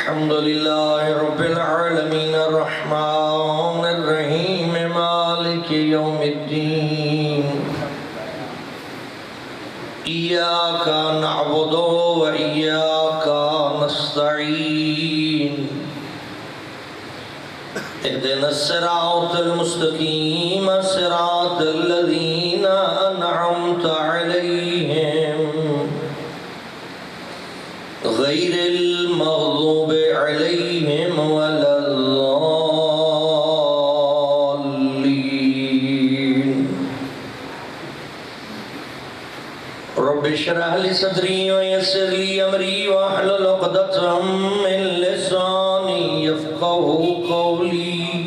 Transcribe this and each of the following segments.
الحمد لله رب العالمين الرحمن الرحيم مالك يوم الدين إياك نعبد وإياك نستعين اهدنا الصراط المستقيم صراط الذين أنعمت عليهم غير المغضوب عليهم ولا الضالين رب اشرح لي صدري ويسر لي أمري واحلل عقدة من لساني يفقهوا قولي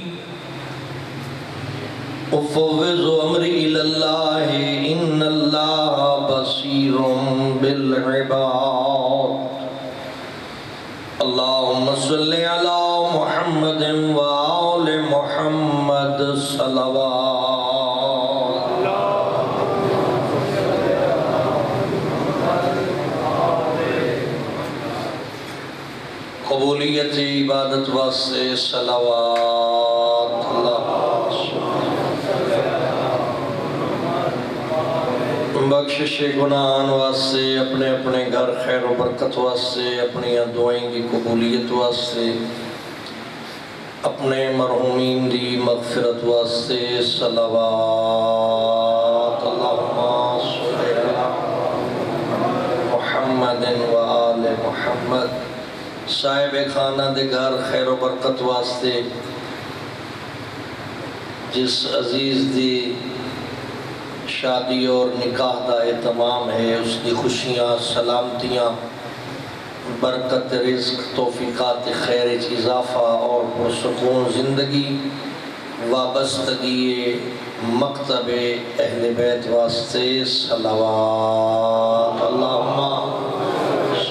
أفوض أمري إلى الله إن الله بصير بالعباد اللهم صل على محمد وآل محمد صلوات قبولیت عبادت واسطے صلوات اللہ بخشش گناہان واسطے اپنے اپنے گھر خیر و برکت واسطے اپنی دعائیں کی قبولیت واسطے اپنے مرحومین دی مغفرت واسطے صلوات اللہم صلی علی محمد و آل محمد صاحب خانہ دے گھر خیر و برکت واسطے جس عزیز دی شادی اور نکاح دا اہتمام ہے اس کی خوشیاں سلامتیاں برکت رزق توفیقات خیر اضافہ اور پرسکون زندگی وابستگی مکتب اہل بیت واسطے صلوات اللہم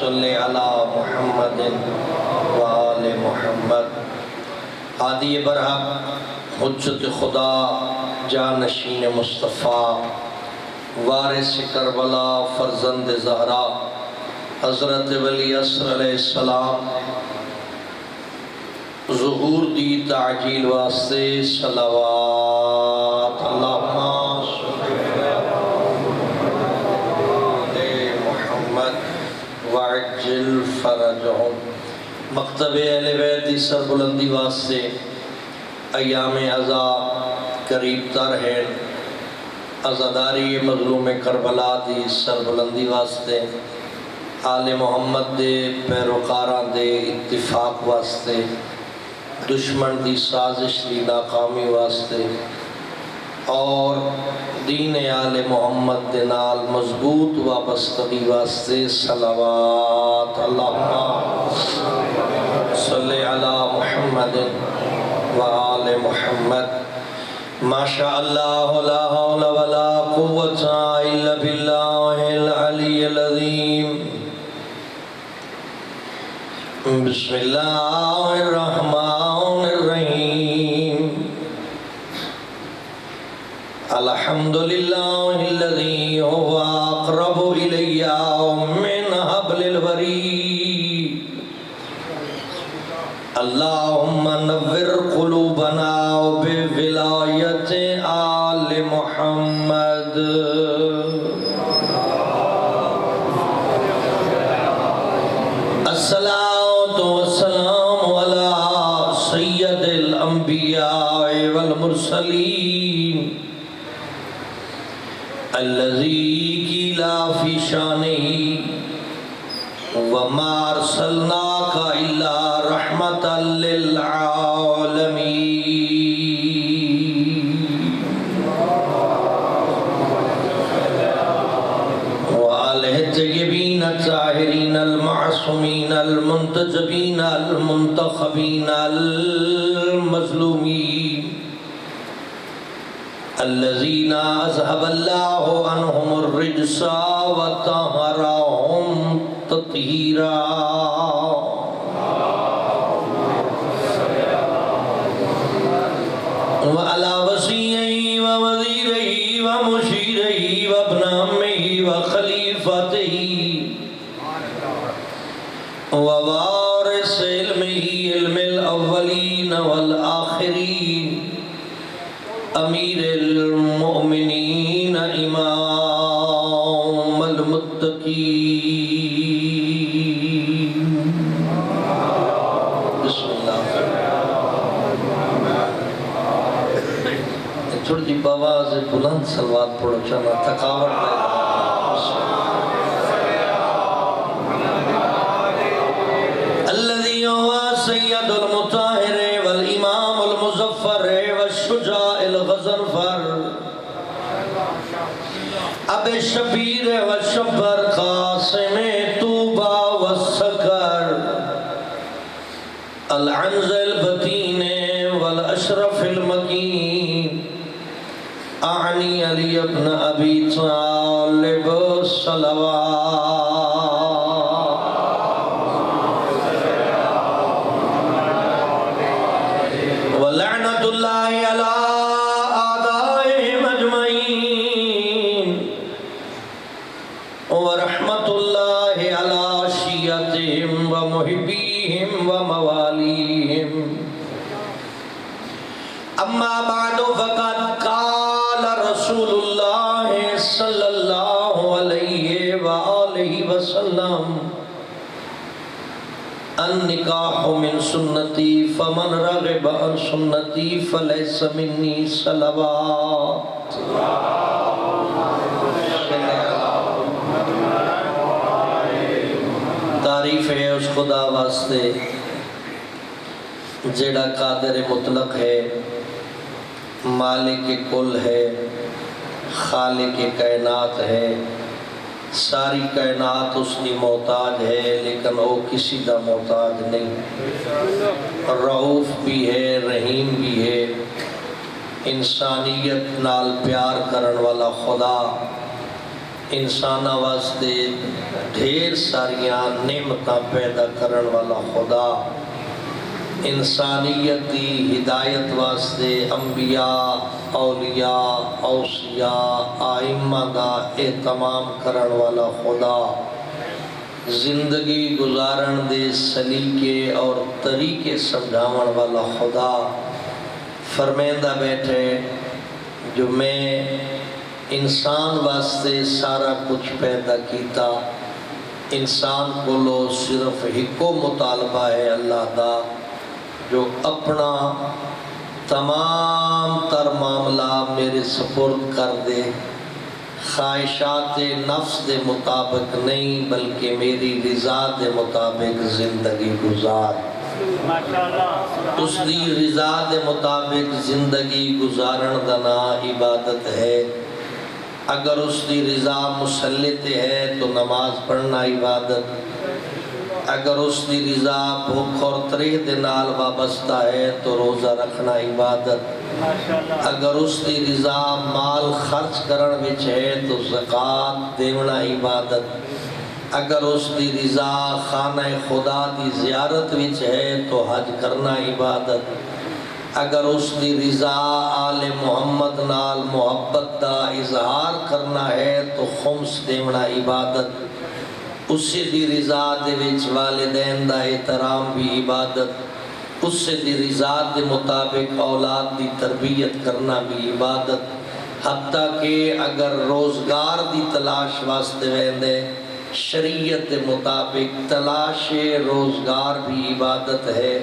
صلی علی محمد و آل محمد ہادی برحق حجت خدا جانشین مصطفیٰ وارث کربلا فرزند زہرا حضرت ولی عصر علیہ السلام ظہور دی تعجیل واسطے صلوات اللہم صلی علی محمد وعجل فرجہم مکتب اہل بیت دی سربلندی واسطے ایام عزا قریب تر ہے عزاداری مظلوم کربلا دی سربلندی واسطے آل محمد دے پیروکاراں دے اتفاق واسطے دشمن دی سازش دی ناکامی واسطے اور دین آل محمد دے نال مضبوط وابستگی واسطے صلوات اللہم صلی علی محمد وآل محمد ما شاء اللہ لا حول ولا قوة الا باللہ العلی العظیم بسم اللہ الرحمن الرحیم الحمدللہ الذی هو اقرب الی من حبل الورید اللہم نور قلوبنا بولایت آل محمد الصلاة والسلام علی سید الانبیاء والمرسلین الذی قیل فی شانہ وما ارسلناک الا رحمتا للعالمین وآلہ الطیبین الطاہرین المعصومین المنتجبین المنتخبین المظلومین الذین اذهب اللہ عنہم الرجس وطہرہم تطہیرا وعلى وصيه ووزيره ومشيره وابن عمه وخليفته ووارث علمه علم الاولین والآخرین امیر المؤمنین امام المتقین. بسم اللہ. تھوڑی جی بآواز بلند صلوات پڑھو چاہنا تھکاوٹ ہے. الذي هو سيد المطهر والإمام المظفر والشجاع الغضنفر اب شبیر والشبر قاسم طوبى والسكر العنز البتين والأشرف المكين أعني علي بن أبي طالب الصلوات. ولعنة الله على أعدائهم أجمعين ورحمة الله على شيعتهم ومحبيهم ومواليهم. أما بعد فقد قال رسول الله صلى الله عليه وآله وسلم النکاح من سنتی فمن رغب عن سنتی فلیس منی. صلوات. تعریف ہے اس خدا واسطے جیڑا قادر مطلق ہے، مالک کل ہے، خالق کائنات ہے. ساری کائنات اس کی محتاج ہے لیکن وہ کسی دا محتاج نہیں. رعوف بھی ہے، رحیم بھی ہے. انسانیت نال پیار کرن والا خدا، انسانہ واسطے ڈھیر ساریاں نعمتاں پیدا کرن والا خدا، انسانیت دی ہدایت واسطے انبیاء، اولیاء، اوصیاء، آئمہ دا اہتمام کرن والا خدا، زندگی گزارن دے سلیقے اور طریقے سمجھاون والا خدا فرمیندہ بیٹھے جو میں انسان واسطے سارا کچھ پیدا کیتا. انسان کو لو صرف ہکو مطالبہ ہے اللہ دا جو اپنا تمام تر معاملہ میرے سپرد کر دے، خواہشات نفس دے مطابق نہیں بلکہ میری رضا دے مطابق زندگی گزار. اس دی رضا دے مطابق زندگی گزارن دنا عبادت ہے. اگر اس دی رضا مسلط ہے تو نماز پڑھنا عبادت. اگر اس دی رضا بھوک اور تریح دے نال وابستہ ہے تو روزہ رکھنا عبادت. اگر اس دی رضا مال خرچ کرن وچ ہے تو زکوٰۃ دیونا عبادت. اگر اس دی رضا خانہ خدا دی زیارت وچ ہے تو حج کرنا عبادت. اگر اس دی رضا آل محمد نال محبت دا اظہار کرنا ہے تو خمس دیونا عبادت. اسے دی رضا دے وچ والدین دا احترام بھی عبادت. اسے دی رضا دے مطابق اولاد دی تربیت کرنا بھی عبادت. حتیٰ کہ اگر روزگار دی تلاش واسطے ویندے شریعت دے مطابق تلاش روزگار بھی عبادت ہے.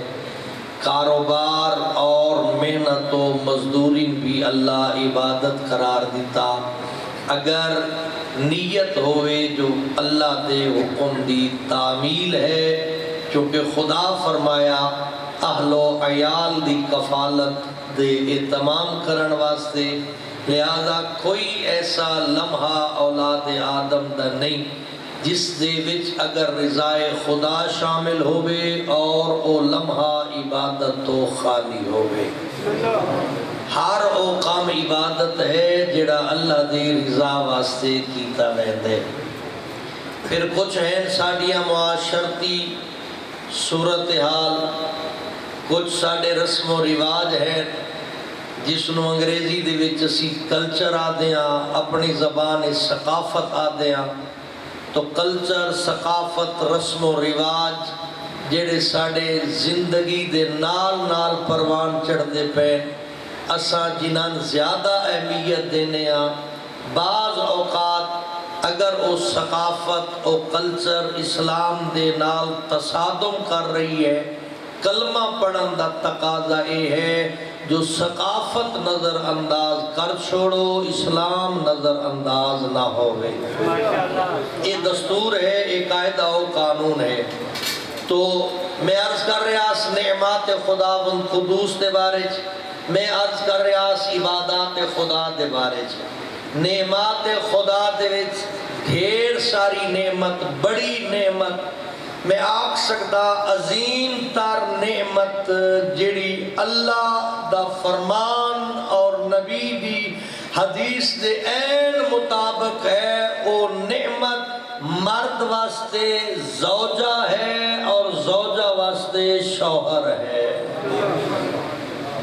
کاروبار اور محنت و مزدوری بھی اللہ عبادت قرار دیتا اگر نیت ہوئے جو اللہ دے حکم دی تعمیل ہے. چونکہ خدا فرمایا اہل و عیال دی کفالت دے اہتمام کرن واسطے، لہذا کوئی ایسا لمحہ اولاد آدم دا نہیں جس دے وچ اگر رضائے خدا شامل ہوئے اور او لمحہ عبادت تو خالی ہوئے. ہر او کام عبادت ہے جڑا اللہ دی رضا واسطے کیتا ویندے. پھر کچھ ہیں ساڈیاں معاشرتی صورتحال، کچھ ساڈے رسم و رواج ہیں جس نو انگریزی دے وچ اسی کلچر آدے ہاں، اپنی زبان ثقافت آدے ہاں. تو کلچر، ثقافت، رسم و رواج جڑے ساڑے زندگی دے نال نال پروان چڑھ دے پے اساں جنہاں زیادہ اہمیت دینے ہاں بعض اوقات اگر او ثقافت او کلچر اسلام دے نال تصادم کر رہی ہے کلمہ پڑھن دا تقاضا اے ہے جو ثقافت نظر انداز کر چھوڑو اسلام نظر انداز نہ ہوئے یہ دستور ہے یہ قاعدہ و قانون ہے تو میں عرض کر رہا اس نعمات خداوند قدوس دے بارے میں عرض کر رہا اس عبادات خدا دے بارے نعمات خدا دے وچ ڈھیر ساری نعمت بڑی نعمت میں آکھ سکتا عظیم تر نعمت جڑی اللہ دا فرمان اور نبی دی حدیث دے این مطابق ہے وہ نعمت مرد واسطے زوجہ ہے اور زوجہ واسطے شوہر ہے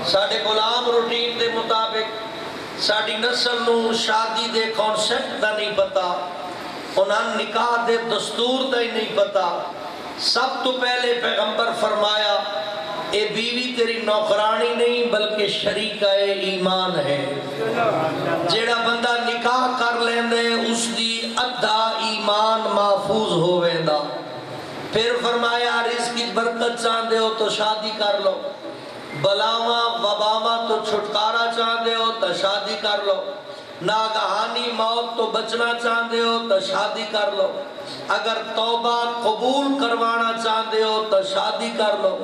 ساڑھے غلام روٹین دے مطابق ساڑھی نسل نو شادی دے کانسیپٹ دا نہیں پتا انہاں نکاح دے دستور دا ہی نہیں پتا سب تو پہلے پیغمبر فرمایا اے بیوی تیری نوکرانی نہیں بلکہ شریکہ ایمان ہے جیڑا بندہ نکاح کر لیندے اس دی ادھا ایمان محفوظ ہوئے دا پھر فرمایا رزق کی برکت چاہندے ہو تو شادی کر لو بلاواں وباواں تو چھٹکارا چاہندے ہو تو شادی کر لو ناگہانی موت تو بچنا چاہندے ہو تو شادی کر لو اگر توبہ قبول کروانا چاہندے ہو تو شادی کر لو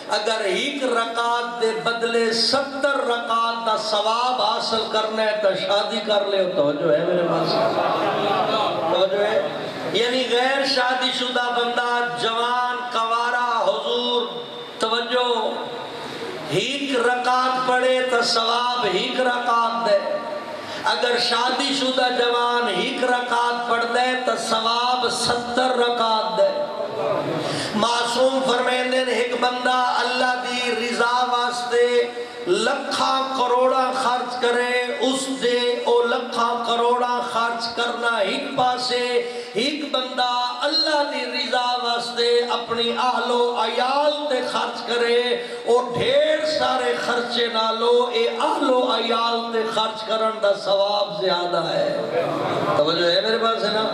اگر ایک رکعت دے بدلے 70 رکعت دا ثواب حاصل کرنا ہے تو شادی کر لے توجہ ہے میرے پاس توجہ ہے یعنی غیر شادی شدہ بندہ جوان کوارا حضور توجہ ایک رکعت پڑھے تو ثواب ایک رکعت دے اگر شادی شدہ جوان ایک رکعت پڑھ دے تو ثواب 70 رکعت دے معصوم فرمیندے ایک بندہ اللہ دی رضا واسطے لکھاں کروڑا خرچ کرے اس دے او لکھاں کروڑا خرچ کرنا ایک پاسے ایک بندہ اللہ دی رضا واسطے اپنی اہل و عیال تے خرچ کرے اور ڈھیر سارے خرچے نالو اے اہل و عیال تے خرچ کرن دا ثواب زیادہ ہے توجہ ہے میرے پاس ہے نا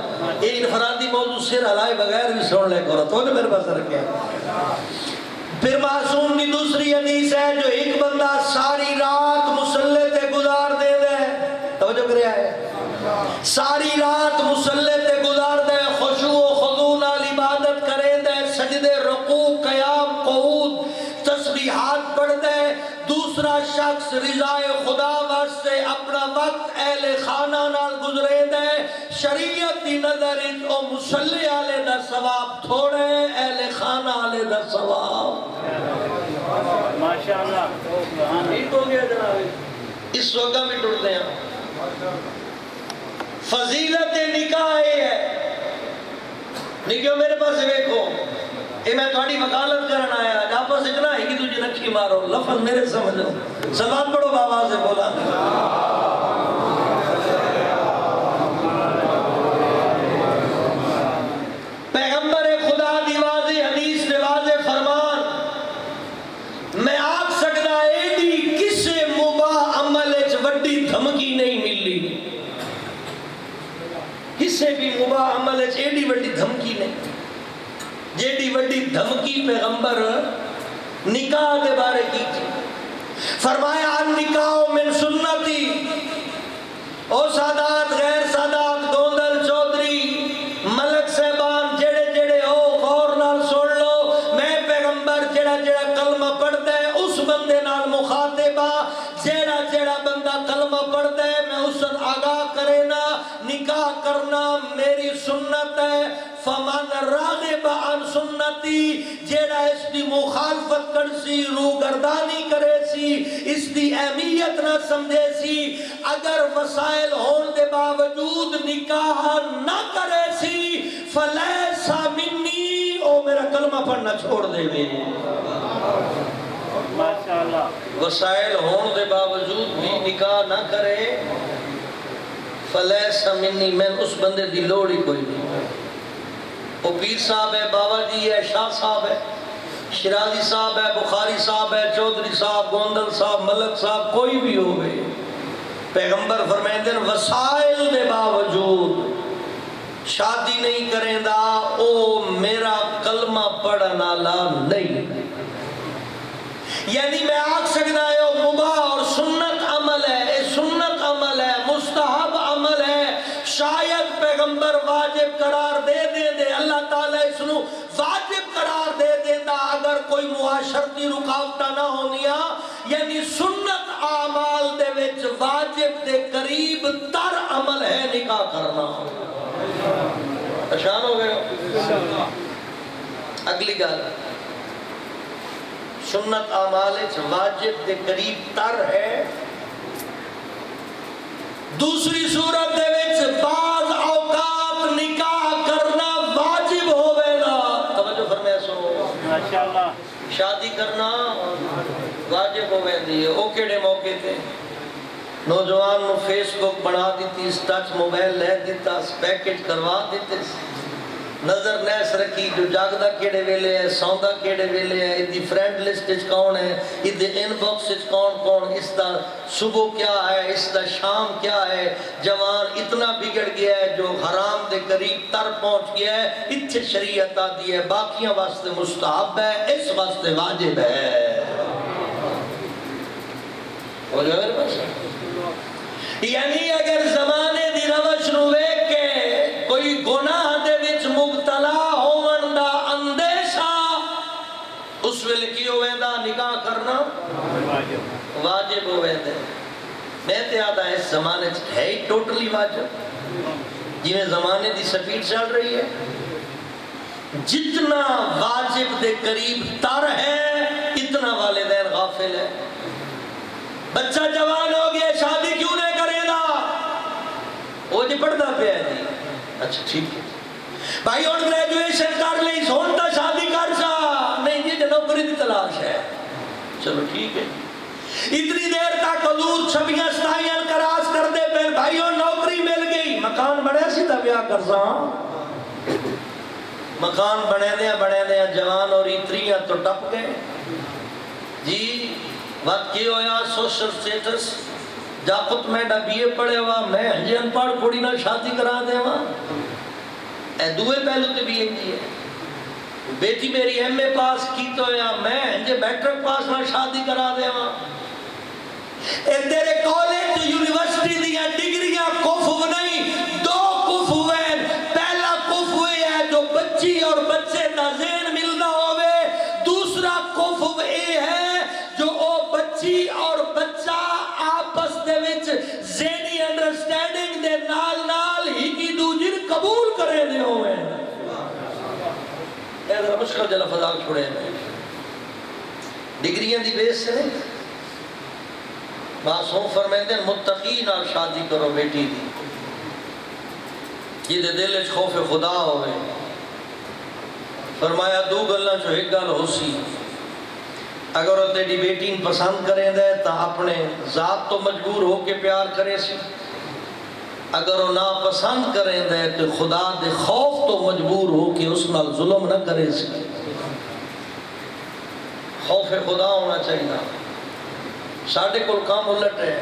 یہ انفرادی موضوع سر ہلائے بغیر بھی سن لے کرو توجہ میرے پاس رکھے پھر معصوم کی دوسری حدیث ہے جو ایک بندہ ساری رات مصلی تے گزار دے دے توجہ کریا ہے ساری رات مصلی تے گزار دے خشوع و خضوع نال عبادت کرے دے سجدے رکوع قیام قعود تسبیحات پڑھ دے دوسرا شخص رضائے خدا واسطے اپنا وقت اہل خانہ نال گزرے دے شریعت دی نظر او مصلی آلے دا ثواب تھوڑے اہل خانہ آلے دا ثواب ماشاءاللہ ٹھیک ہو گیا جناب اس وقت میں ٹوٹتے ہیں فضیلت نکاح ہے نکیو میرے پاس دیکھو اے میں تھوڑی وکالت کرنا آیا آپس اتنا ہی کہ تجھے رکھی مارو لفظ میرے سمجھو سلام پڑھو بابا سے بولا پیغمبر خدا دی واضح حدیث نے واضح فرمان میں آپ سکتا ایڈی کسے مباح عمل وڈی دھمکی نہیں ملی کسے بھی مباح عمل ایڈی وڈی دھمکی نہیں جیڑی وڈی دھمکی پیغمبر نکاح دے بارے کی تھی فرمایا نکاح من سنتی او سادات غیر سادات گوندل چودری ملک صاحبان جڑے جڑے ہو غور نال سن لو میں پیغمبر جڑا جڑا کلمہ پڑھتا ہے اس بندے نال مخاطبہ جڑا جڑا بندہ کلمہ پڑھتا ہے میں اس سے آگاہ کرے نا نکاح کرنا میری سنت ہے فمن راغب عن سنتی جیڑا اس دی مخالفت کر سی روگردانی کرے سی اس دی اہمیت نہ سمجھے سی اگر وسائل ہون دے باوجود نکاح نہ کرے سی فلیسا منی او میرا کلمہ پڑھنا چھوڑ دے وے وسائل ہون دے باوجود بھی نکاح نہ کرے فلیسا منی میں اس بندے دی لوڑی کوئی نہیں وہ پیر صاحب ہے بابا جی ہے شاہ صاحب ہے شرازی صاحب ہے، بخاری صاحب ہے، چودھری صاحب، گوندل صاحب، ملک صاحب، کوئی بھی ہوئے، پیغمبر فرمائیں وسائل دے باوجود شادی نہیں کریں دا او میرا کلمہ پڑھن والا نہیں. یعنی میں آکھ سکتا ہے وہ مباح اور سنت عمل ہے، سنت عمل ہے، مستحب عمل ہے. شاید پیغمبر واجب قرار دے اللہ تعالیٰ اس نو واجب قرار دے دیتا اگر کوئی معاشرتی رکاوٹاں نہ ہونیا. یعنی سنت اعمال دے وچ واجب دے قریب تر عمل ہے نکاح کرنا. پریشان ہو گئے؟ اگلی گل سنت اعمال واجب دے قریب تر ہے. دوسری صورت دے وچ بعض اوقات نکاح کرنا واجب ہوئے گا. توجہ فرمائے سو ماشاءاللہ. شادی کرنا واجب ہوئے دی. او کیڑے موقع تے نوجوان نو فیس بک بنا دیتی، ٹچ موبائل لے دیتا، پیکج کروا دیتے، نظر نیس رکھی جو جاگدہ کیڑے ویلے ہے، سوندہ کیڑے ویلے ہے، ادھی فرینڈ لسٹ اچ کون ہے، ادھی ان باکس اچ کون، اس دا صبح کیا ہے، اس دا شام کیا ہے. جوان اتنا بگڑ گیا ہے جو حرام دے قریب تر پہنچ گیا ہے. اتھے شریعت آتی ہے باقیاں واسطے مستحب ہے، اس واسطے واجب ہے. ہو جائے میرے پاس. یعنی اگر زمانے دی روش نو ویکھ کے کوئی گناہ دے وچ مبتلا ہون دا اندیشہ اس ویلے کی ہوئے دا نکاح کرنا واجب ہوئے دے. میں تے آدھا اس زمانے ہے ہی ٹوٹلی واجب. جی میں زمانے دی سفید چل رہی ہے، جتنا واجب دے قریب تر ہے اتنا والدین غافل ہے. بچہ جوان ہو گیا شادی کیوں نہیں کرے گا؟ وہ جی پڑھتا پہ ہے جی. اچھا ٹھیک ہے بھائی اور گریجویشن کر لی سونتا شادی کر سا نہیں جی نوکری دی تلاش ہے. چلو ٹھیک ہے. اتنی دیر تک حضور چھبیاں ستائیاں کراس کر دے پھر بھائیوں نوکری مل گئی، مکان بڑے سی تا بیاہ کر سا. مکان بنے دیا جوان اور اتریاں تو ٹپ گئے جی. وقت کی ہویا سوشل سٹیٹس جاکت میں ڈا بی اے پڑھے ہوا میں ہنجے ان پڑھ کوڑی نہ شادی کرا دے ہوا. اے دوئے پہلو تے بھی ہے. بیٹی میری ایم اے پاس کی تو ہویا میں ہنجے میٹرک پاس نہ شادی کرا دے ہوا. اے تیرے کالج یونیورسٹی دیا ڈگریاں کفو نہیں، دو کفو ہیں. پہلا کفو ہے جو بچی اور بچے دا ذہن ملنا ہوئے. دوسرا کفو اے ہے جو او بچی اور بچہ آپس دے وچ ذہنی انڈرسٹینڈنگ دے نال ہی کی دوجر قبول کرے دے ہوئے. اے ذرا مشکل جلہ فضال چھوڑے ہیں. ڈگریاں دی بیس سے نہیں معصوم فرمائیں دے متقین اور شادی کرو بیٹی دی یہ دے دل خوف خدا ہوئے. فرمایا دو گلہ جو ایک گل ہو سی اگر وہ تیری بیٹی پسند کریں دے تا اپنے ذات تو مجبور ہو کے پیار کرے سی. اگر وہ نا پسند کریں دے تو خدا دے خوف تو مجبور ہو کے اس نال ظلم نہ کرے سی. خوف خدا ہونا چاہیے. ساڑھے کل کام الٹ ہے،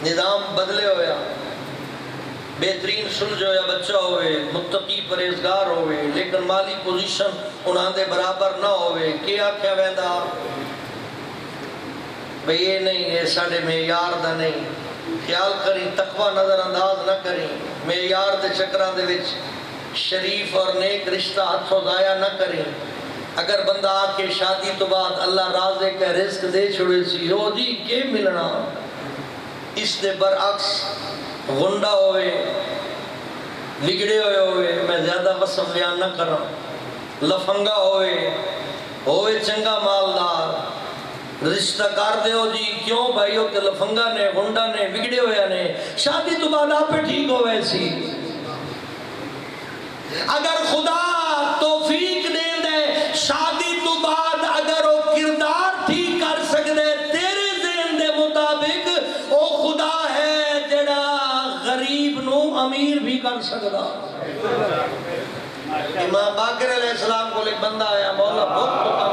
نظام بدلے ہویا. بہترین سلجھ ہویا بچہ ہوئے، متقی پریزگار ہوئے، لیکن مالی پوزیشن انہاں دے برابر نہ ہوئے. کیا کیا ویندہ بھئی یہ نہیں یہ ساڑھے معیار دا نہیں. خیال کریں تقوی نظر انداز نہ کریں. معیار دے چکران دے وچ شریف اور نیک رشتہ ہاتھوں ضائع نہ کریں. اگر بندہ آکے شادی تو بعد اللہ رازے کا رزق دے چھوڑے سی ہو جی کے ملنا. اس دے برعکس غنڈہ ہوئے بگڑے ہوئے میں زیادہ وصف بیان نہ کروں. لفنگا ہوئے چنگا مالدار رشتہ کر دے ہو جی کیوں بھائی ہو کہ لفنگا نے غنڈہ نے بگڑے ہوئے نے شادی تو بعد آپ پہ ٹھیک ہوئے سی. اگر خدا توفیق دے دے شادی تو بعد اگر وہ کردار ٹھیک کر سکتے تیرے ذہن دے مطابق وہ خدا ہے جڑا غریب نو امیر بھی کر سکتا. امام باقر علیہ السلام کو ایک بندہ آیا، مولا بہت تو کم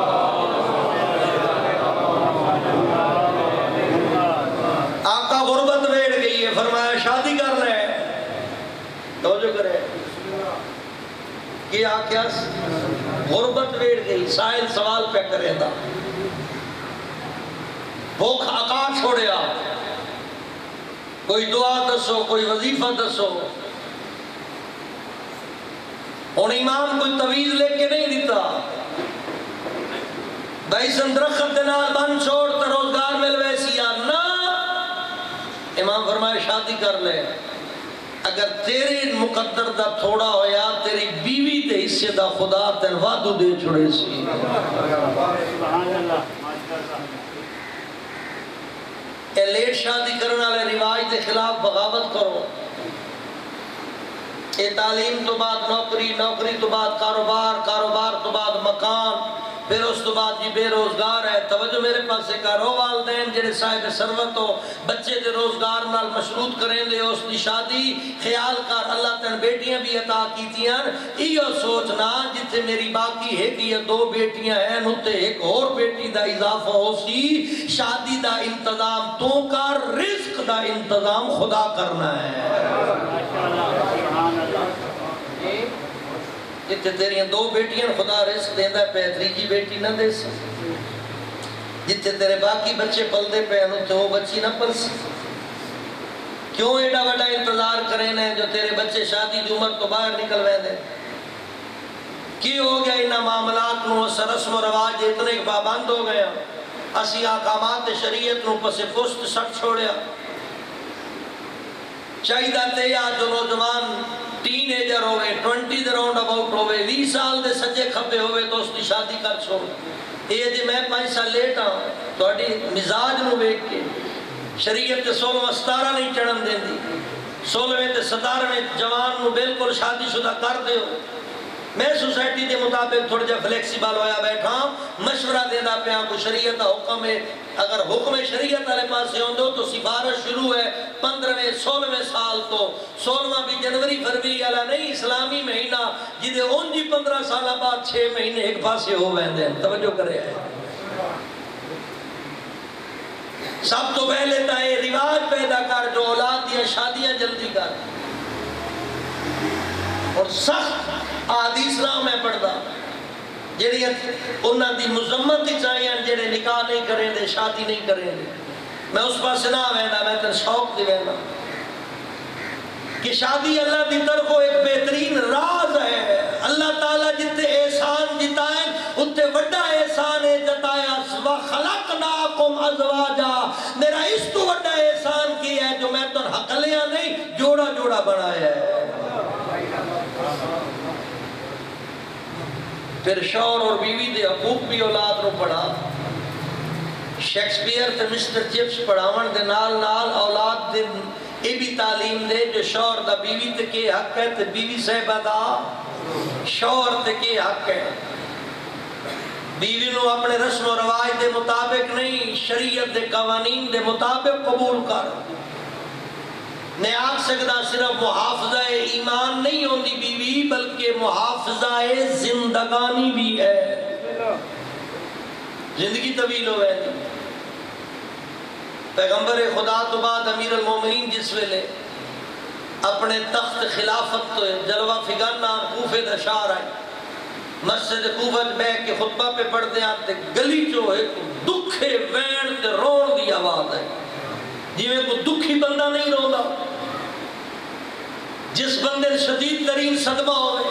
آقا غربت بیٹھ گئی ہے، فرمایا شادی کر لے، توجہ کرے کیا کیا غربت بیٹھ گئی، سائل سوال پہ کرے دا بھوک آقا چھوڑیا، کوئی دعا دسو، کوئی وظیفہ دسو۔ اور امام کوئی تویز لے کے نہیں دیتا، بیسن درخت دنال بن چھوڑ تا روزگار ملوے سیا نا، امام فرمائے شادی کر لے، اگر تیرے مقدر دا تھوڑا ہویا تیری بیوی تے حصے دا خدا تین وعدو دے چھوڑے سی۔ اے لیٹ شادی کرنا لے رواج دے خلاف بغاوت کرو، اے تعلیم تو بعد نوکری، نوکری تو بعد کاروبار، کاروبار تو بعد مکان، پھر اس تو بعد جی بے روزگار ہے۔ توجہ میرے پاس ایک کرو، والدین جڑے صاحب ثروت ہو بچے دے روزگار نال مشروط کریں دے اس دی شادی، خیال کر اللہ تن بیٹیاں بھی عطا کیتیاں، ایو سوچنا جتھے میری باقی ایک یا دو بیٹیاں ہیں نوتے ایک اور بیٹی دا اضافہ ہو سی، شادی دا انتظام تو کر، رزق دا انتظام خدا کرنا ہے۔ جتھے تیریاں دو بیٹیاں خدا رزق دیندہ پہ تریجی بیٹی نہ دے سکتے، جتھے تیرے باقی بچے پلدے پہ انہوں تو وہ بچی نہ پل سکتے۔ کیوں ایڈا وڈا انتظار کریں ہیں جو تیرے بچے شادی دی عمر تو باہر نکل وے دے؟ کی ہو گیا انہا معاملات نو اثر رسم و رواج اتنے پابند ہو گیا، اسی آقامات شریعت نو پس پست سٹ چھوڑیا۔ چاہیدہ تے یا جو نوجوان ٹین ایجر ہوئے، 20 دے راؤنڈ اباؤٹ ہوئے، 20 سال دے سجے کھپے ہوئے تو اس کی شادی کر چھوڑ۔ یہ جی میں 5 سال لیٹ ہوں تو اڈی مزاج نو بیٹھ کے شریعت تے 16-17 نہیں چڑھن دیں دی، 16 تے 17 جوان نو بالکل شادی شدہ کر دے ہو۔ میں سوسائٹی دے مطابق تھوڑا جا فلیکسیبل ہویا بیٹھا مشورہ دینا پیا کو شریعت حکم ہے، اگر حکم شریعت والے پاس سے ہوندو تو سفارش شروع ہے 15ویں 16ویں سال تو، 16واں بھی جنوری فروری والا نہیں، اسلامی مہینہ جدے ان جی 15 سالہ بعد 6 مہینے ایک پاسے ہو ویندے ہیں۔ توجہ کرے ہے، سب تو پہلے تا یہ رواج پیدا کر جو اولاد دیا شادیاں جلدی کر، اور سخت آدھی اسلام میں پڑھدا جڑی انہاں دی مذمت ہی چاہیے جڑے نکاح نہیں کریں دے، شادی نہیں کریں دے۔ میں اس پاس نہ وینا، میں تن شوق دی وینا کہ شادی اللہ دی طرفوں ایک بہترین راز ہے۔ اللہ تعالیٰ جتے احسان جتائیں اتنے وڈا احسان ہے جتایا وَخَلَقْنَاكُمْ أَزْوَاجًا، میرا اس تو وڈا احسان کیا ہے جو میں تن حقلیاں نہیں جوڑا جوڑا بنایا ہے۔ پھر شوہر اور بیوی دے حقوق بھی اولاد رو پڑھا، شیکسپیئر تے مسٹر چپس پڑھاون دے نال نال اولاد دے یہ بھی تعلیم دے جو شوہر دا بیوی تے کے حق ہے تے بیوی صاحبہ دا شوہر تے کے حق ہے۔ بیوی نو اپنے رسم و رواج دے مطابق نہیں، شریعت دے قوانین دے مطابق قبول کر۔ میں آگ سکتا صرف محافظہ ایمان نہیں ہوندی بیوی بلکہ محافظہ زندگانی بھی ہے، زندگی طویل ہوئے دی۔ پیغمبر خدا تو بعد امیر المومنین جس ویلے اپنے تخت خلافت تو جلوہ فگانا کوفے دا شار آئے، مسجد کوفت بے کے خطبہ پہ پڑھتے آتے گلی جو ہے دکھے وین تے رون دی آواز ہے، جیویں کو دکھی بندہ نہیں رونا، جس بندے شدید ترین صدمہ ہوئے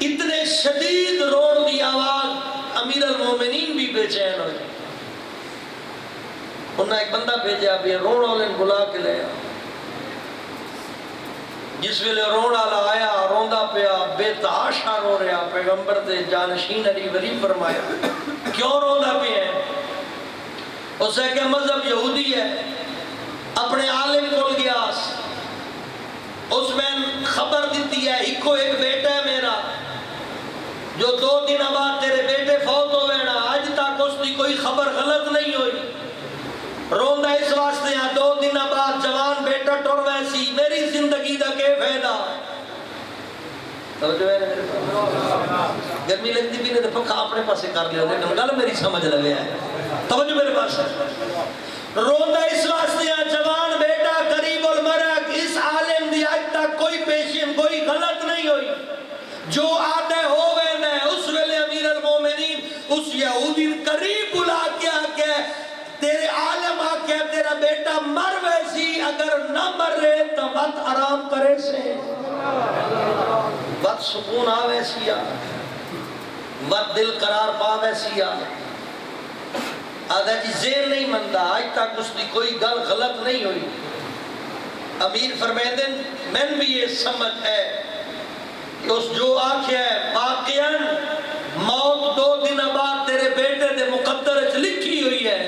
اتنے شدید رون دی آواز امیر المومنین بھی بے چین ہوئے۔ انہاں ایک بندہ بھیجا بھی رون والے بلا کے لے آیا، جس ویلے رون والا آیا روندا پیا بے تحاشا رو رہا، پیغمبر دے جانشین علی ولی فرمایا کیوں روندا پیا ہے؟ اسے کہ مذہب یہودی ہے، اپنے عالم کول گیا، اس میں خبر دیتی ہے ایک بیٹا ہے میرا جو 2 دن بعد تیرے بیٹے فوت ہو گئے نا، آج تک اس کی کوئی خبر غلط نہیں ہوئی، روندا اس واسطے ہاں 2 دن بعد جوان بیٹا ٹر ویسی میری زندگی دا کے فائدہ۔ توجہ ہے میرے پاس؟ گرمی لگتی بھی نہیں تو پنکھا اپنے پاسے کر لیا لیکن گل میری سمجھ لگے ہے. توجہ میرے پاس. روندہ اس واسطے جوان بیٹا قریب المرگ اس عالم دی آج تک کوئی پیشین کوئی غلط نہیں ہوئی. جو آدھے ہوئے نے اس ویلے امیر المومنین اس یہودی قریب بلا کیا کہ تیرے عالم آکے تیرا بیٹا مر ویسی اگر نہ مر رہے تو وقت آرام کرے سے وقت سکون آوے سیا وقت دل قرار پاوے سیا. آدھا جی زیر نہیں مندہ آج تک اس کی کوئی گل غلط نہیں ہوئی. امیر فرمیدن میں بھی یہ سمجھ ہے کہ اس جو آنکھیں ہے واقعاً موت 2 دن بعد تیرے بیٹے دے مقدر لکھی ہوئی ہے.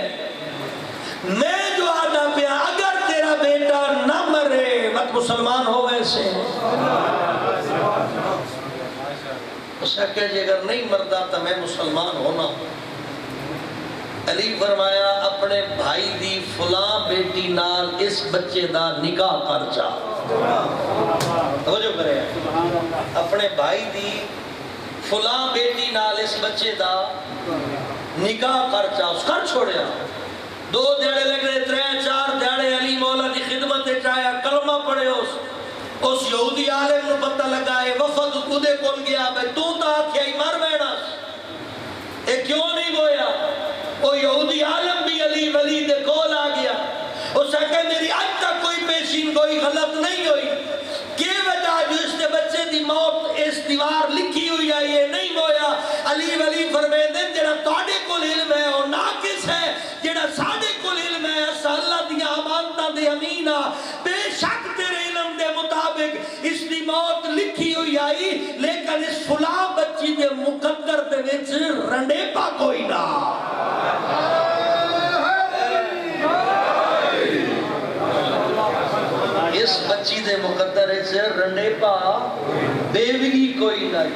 میں جو آدھا پیا اگر تیرا بیٹا نہ مرے مت مسلمان ہو ویسے. اس نے کہا جی اگر نہیں مردہ تو میں مسلمان ہونا. علی فرمایا اپنے بھائی دی فلاں بیٹی نال اس بچے دا نکاح کر چا. توجہ کرے اپنے بھائی دی فلاں بیٹی نال اس بچے دا نکاح کر چا. اس کر چھوڑیا 2 دیڑے لگ رہے 3 4 دیڑے علی مولا دی خدمت چاہیا کلمہ پڑھے. اس یہودی عالم نے پتہ لگائے وفد کدے کول گیا بھئی تو تا آکھیا ہی مر بینا اے کیوں نہیں گویا. وہ یہودی عالم بھی علی ولی دے کول آ گیا. اس نے کہا میری آج تک کوئی پیشین کوئی غلط نہیں ہوئی. کہ وجہ جو اس نے بچے دی موت اس دیوار لکھی ہوئی ہے یہ نہیں گویا. علی ولی فرمیدن جڑا تواڈے کول علم ہے وہ ناقص ہے جڑا ساڈے کول علم ہے اس اللہ دی امانتاں دے امین آ. بے شک تیرے علم دے مطابق اس دی موت لکھی ہوئی آئی لیکن اس فلاں بچی دے مقدر دے وچ رنڈے پا کوئی نہ. اس بچی دے مقدر سے رنڈے پا بیوگی کوئی نہیں.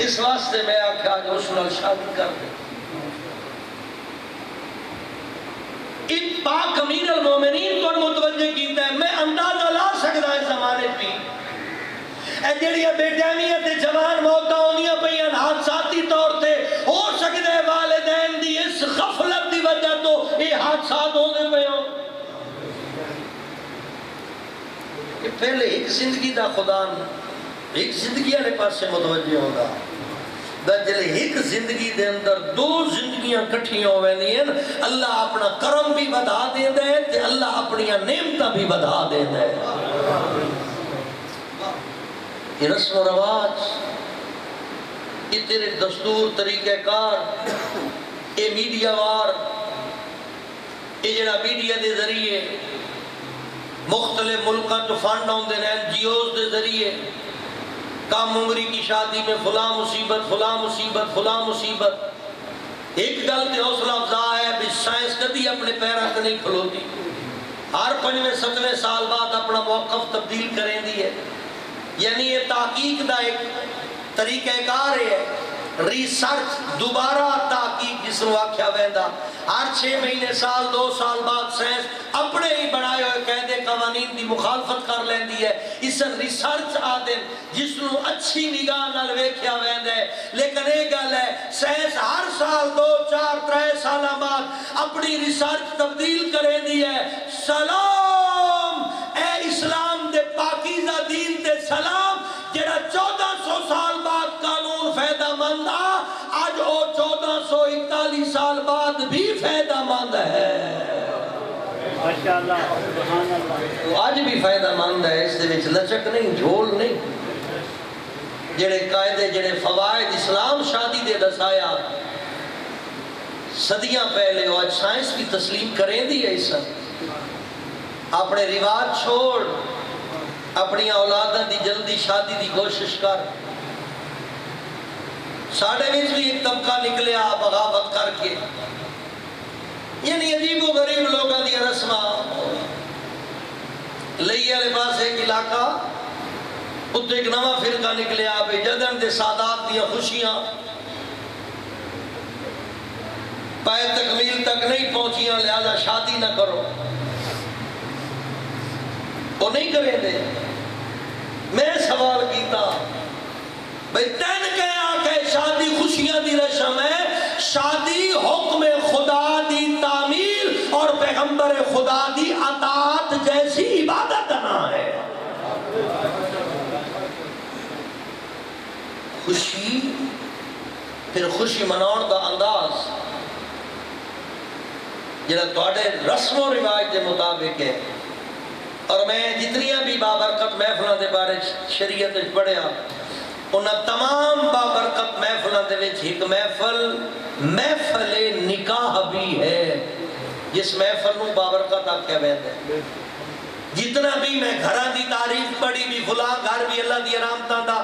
اس واسطے میں آکھا کہ اس نال شادی کر دے. ان پاک امیر المومنین کو متوجہ کیتا ہے. میں اندازہ لا سکتا ہے زمانے بھی اے جڑیاں بیٹیاں تے جوان موتاں ہونیاں پئیاں حادثاتی طور تے ہو سکتا ہے والدین دی اس غفلت دی وجہ تو یہ حادثات ہونے پئے ہوں. پہلے ایک زندگی دا خدا ایک زندگی والے پاس سے متوجہ ہوگا. جلے ایک زندگی دے اندر 2 زندگیاں کٹھیاں ہوئے نہیں ہیں. اللہ اپنا کرم بھی بڑھا دے دے تے اللہ اپنی نعمتاں بھی بڑھا دے دے. یہ رسم و رواج یہ تیرے دستور طریقہ کار یہ میڈیا وار یہ جڑا میڈیا دے ذریعے مختلف ملکاں تو فنڈ ہوندے ہیں NGOs دے ذریعے کم عمری کی شادی میں فلاں مصیبت فلاں مصیبت فلاں مصیبت. ایک گل تے حوصلہ افزا ہے بھی سائنس کدی اپنے پیراں تے نہیں کھلوتی. ہر 5ویں 7ویں سال بعد اپنا موقف تبدیل کریں دی ہے. یعنی یہ تحقیق دا ایک طریقہ کار ہے. ریسرچ دوبارہ تحقیق جس کو آکھیا ویندا ہر 6 مہینے سال 2 سال بعد سائنس اپنے ہی بنائے ہوئے قاعدے قوانین دی مخالفت کر لیندی ہے. اس ریسرچ آدھے جس کو اچھی نگاہ نال ویکھیا ویندا ہے. لیکن ایک گل ہے سائنس ہر سال 2 4 3 سال بعد اپنی ریسرچ تبدیل کریں دی ہے. سلام اے اسلام دے پاکیزہ دین تے سلام جڑا 1400 سال بعد قانون فائدہ مند آج او 1441 سال بعد بھی فائدہ مند ہے. ماشاءاللہ سبحان اللہ. آج بھی فائدہ مند ہے. اس دے وچ لچک نہیں جھول نہیں. جڑے قاعدے جڑے فوائد اسلام شادی دے دسایا صدیاں پہلے آج سائنس بھی تسلیم کریں دی ہے. اس اپنے رواج چھوڑ اپنی اولاداں دی جلدی شادی دی کوشش کر. ساڑھے وچ بھی ایک طبقہ نکلیا بغاوت کر کے یعنی عجیب و غریب لوگاں دی رسماں لئی والے پاس ایک علاقہ اتنے ایک نواں فرقہ نکلیا بے جدن دے سادات دیا خوشیاں پائے تکمیل تک نہیں پہنچیاں لہذا شادی نہ کرو. وہ نہیں کریں دے. میں سوال کیتا بھئی تین کہ آکے شادی خوشیاں دی رسم ہے، شادی حکم خدا دی تعمیل اور پیغمبر خدا دی اطاعت جیسی عبادت نہ ہے۔ خوشی پھر خوشی مناؤں دا انداز جنہا توڑے رسم و رواج دے مطابق ہے۔ اور میں جتنیاں بھی بابرکت محفلوں دے بارے شریعت پڑھیا انہاں تمام بابرکت محفلوں دے وچ ایک محفل نکاح بھی ہے، جس محفل نو بابرکت آکھیا ویندے ہیں۔ جتنا بھی میں گھران دی تعریف پڑھی بھی، فلاں گھر بھی اللہ دی رحمتاں دا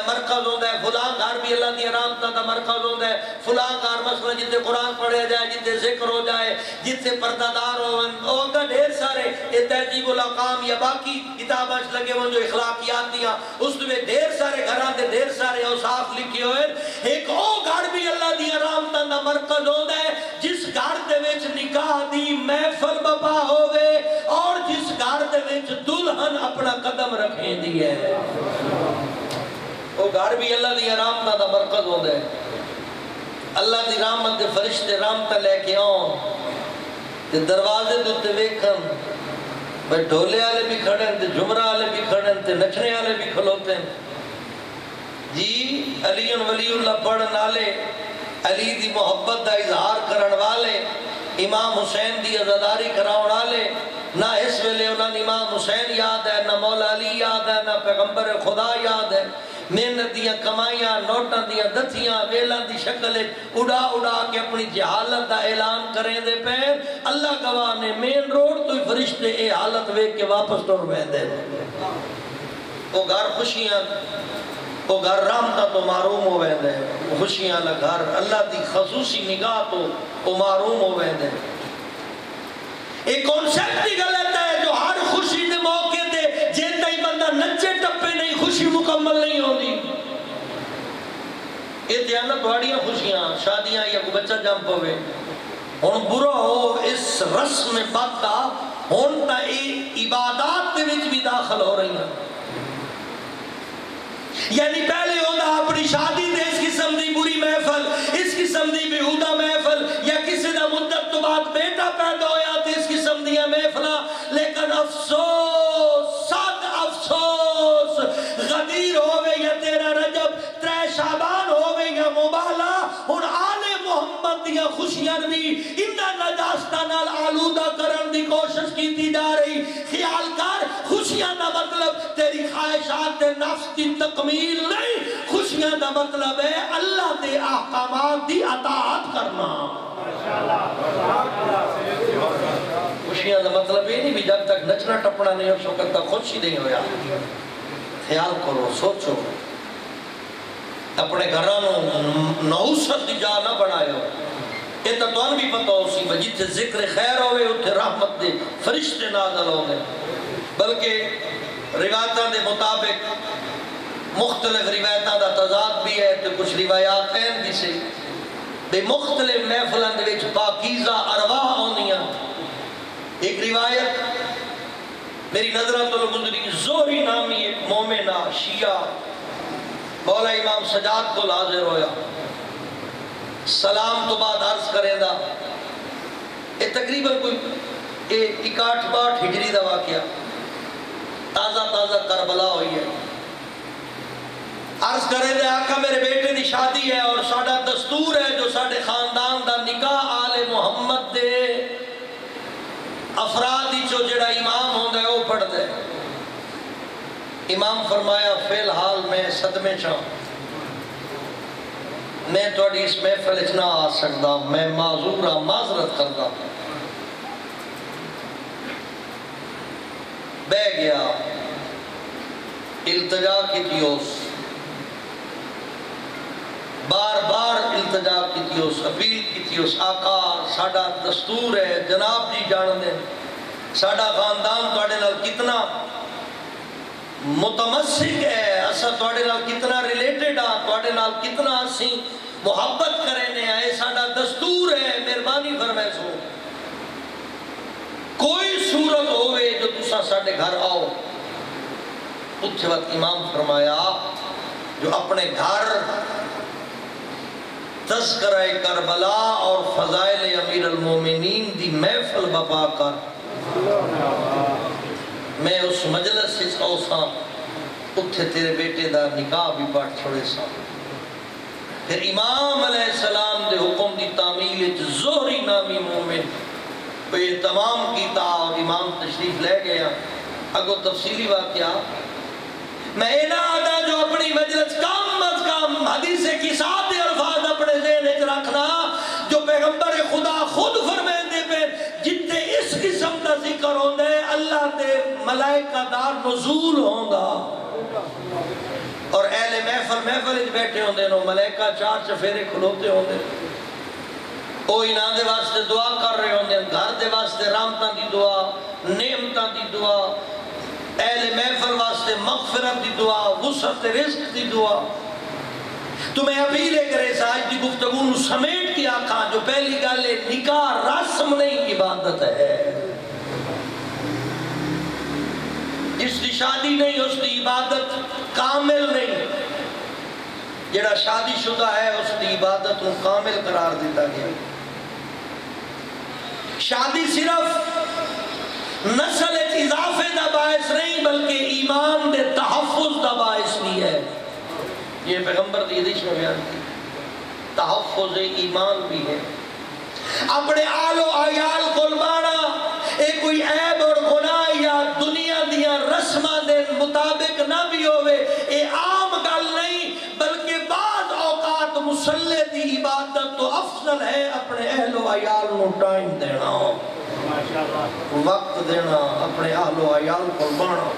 مرکز ہوندہ ہے، فلاں گھر بھی اللہ دی رحمتاں دا مرکز ہوندہ ہے، فلاں گھر مثلا جتے قرآن پڑھے جائے، جتے ذکر ہو جائے، جتے پردہ دار ہوگا، ڈھیر سارے تہذیب الاقام یا باقی کتاباں لگے ہوں جو اخلاقیات دیا، اس میں ڈھیر سارے گھران دے ڈھیر سارے اوصاف لکھے ہوئے۔ ایک او گھر بھی اللہ دی رحمتاں دا مرکز ہوندہ ہے جس گھر دے وچ نکاح دی محفل بپا ہوئے اور جس گھر دے وچ دلہن اپنا قدم رکھیں دی ہے، وہ گھر بھی اللہ دی رحمتاں دا مرکز ہوندہ ہے۔ اللہ دی رحمت دے فرشتے رحمتاں لے کے آؤں تے دروازے دوتے ویکھن، بھئی ڈھولے آلے بھی کھڑے ہیں تے جمرہ آلے بھی کھڑے ہیں تے نچنے آلے بھی کھلوتے ہیں، جی علی ولی اللہ پڑھن آلے، علی دی محبت دا اظہار کرن والے، امام حسین دی عزاداری کراؤن آلے، نہ اس ویلے انہاں امام حسین یاد ہے، نہ مولا علی یاد ہے، نہ پیغمبر خدا یاد ہے۔ محنت دیاں کمائیاں، نوٹاں دیاں دتیاں، ویلان دی شکل اڑا اڑا کے اپنی جہالت دا اعلان کریں دے پیر، اللہ گواہ نے مین روڈ تو ہی فرشتے اے حالت ویک کے واپس ٹور بہن دے۔ وہ گھر خوشیاں، وہ گھر رحمتہ تو معروم ہو بہن دے، خوشیاں لگھر اللہ دی خصوصی نگاہ تو وہ معروم ہو بہن دے۔ ایک کونسیپٹ ہی غلط ہے جو ہر خوشی دے موقع دے جیتا ہی بندہ نچے ٹپے نہیں خوشی مکمل نہیں ہوندی۔ یہ دیانت واڑیاں خوشیاں، شادیاں یا کوئی بچہ جمپ ہوئے، ہون برا ہو اس رسم بات ہون تا عبادات دے وچ بھی داخل ہو رہی ہیں۔ یعنی پہلے ہوتا اپنی شادی دے اس قسم دی بری محفل، اس قسم دی بیہودہ محفل، یا کسی دا مدت تو بعد بیٹا پیدا ہویا تھے اس قسم دیا محفلہ، لیکن افسوس، صد افسوس، غدیر ہوئے یا تیرا رجب، ترے شعبان ہوئے یا مبالہ، ان آل محمد دیا خوشیاں بھی انہا نجاستہ نال آلودہ کرن دی کوشش کی دی جا رہی۔ خیال کر خوشیاں دا مطلب تیری خواہشات نفس کی تکمیل نہیں، خوشیاں دا مطلب ہے اللہ دے احکامات دی اطاعت کرنا۔ خوشیاں دا مطلب یہ نہیں بھی جب تک نچنا ٹپنا نہیں ہو شکر تک خوشی نہیں ہویا۔ خیال کرو، سوچو، اپنے گھرانوں نحوست دی جا نہ بنائے ہو۔ یہ تو تون بھی پتہ ہو سی جتھے ذکر خیر ہوئے اتھے رحمت دے فرشتے نازل ہوئے، بلکہ روایتاں دے مطابق مختلف روایتاں دا تضاد بھی ہے تو کچھ روایات ہیں بھی سے بے مختلف محفلان دے وچ پاکیزہ ارواح ہونیاں۔ ایک روایت میری نظرہ تو گزری، زہری نامی ایک مومنہ شیعہ مولا امام سجاد کو حاضر ہویا، سلام تو بعد عرض کریں دا، یہ تقریباً کوئی 61-62 ہجری دا واقعہ، تازہ کربلا ہوئی ہے۔ عرض کریں دے آقا میرے بیٹے دی شادی ہے اور ساڑھا دستور ہے جو ساڑھے خاندان دا نکاح آل محمد دے افرادی چو جڑا امام ہوں دے وہ پڑھ دے۔ امام فرمایا فی الحال میں صدمے چاہوں، میں توڑی اس محفل اچنا آ سکتا، میں معذورہ معذرت کرتا۔ بے گیا، التجا کی تیوس، بار بار التجا کی تیوس، اپیل کی تیوس، آقا ساڑھا دستور ہے، جناب جی جان دیں، ساڑھا خاندان توڑے نال کتنا متمسک ہے، اسا توڑے نال کتنا ریلیٹڈ آ، توڑے نال کتنا اسی محبت کرنے آئے، ساڑھا دستور ہے، مہربانی فرمائے سو کوئی صورت ہوئے جو تسا ساڑھے گھر آؤ۔ اتھے وقت امام فرمایا جو اپنے گھر تذکرہ کربلا اور فضائل امیر المومنین دی محفل بپا کر میں اس مجلس سے اوساں اتھے تیرے بیٹے دا نکاح بھی پڑھ چھوڑے سا. پھر امام علیہ السلام دے حکم دی تعمیل زہری نامی مومن کو یہ تمام کیتا اور امام تشریف لے گیا. اگو تفصیلی واقعہ میں نہ آدھا جو اپنی مجلس کم از کم حدیث کی ساتھ الفاظ اپنے ذہن وچ رکھنا جو پیغمبر خدا خود فرمائندے پہ جتنے اس قسم کا ذکر ہوندے اللہ دے ملائکہ دار نزول ہوندا اور اہل محفل بیٹھے ہوندے نو ملائکہ چار چفیرے کھلوتے ہوندے وہ انہاں دے واسطے دعا کر رہے ہوندے گھر دے واسطے رحمتاں دی دعا نعمتاں دی دعا اہل محفل واسطے مغفرت دی دعا وسعت رزق دی دعا. تو میں اپیل کرے آج دی گفتگو نو سمیٹ کے آکھاں جو پہلی گل ہے نکاح رسم نہیں عبادت ہے. اس دی شادی نہیں اس دی عبادت کامل نہیں. جڑا شادی شدہ ہے اس دی عبادت کو کامل قرار دیتا گیا. شادی صرف نسل اضافے دا باعث نہیں بلکہ ایمان دے تحفظ دا باعث بھی ہے. یہ پیغمبر دی حدیث میں بیان کی تحفظ ایمان بھی ہے. اپنے آل و عیال قربانا ایک کوئی عیب اور گناہ یا دنیا دیا رسمہ دے مطابق نہ بھی ہوئے اے عام گل نہیں بلکہ بعض اوقات مسلح دی عبادت تو افضل ہے اپنے اہل و عیال نو ٹائم دینا وقت دینا اپنے اہل و عیال قربانا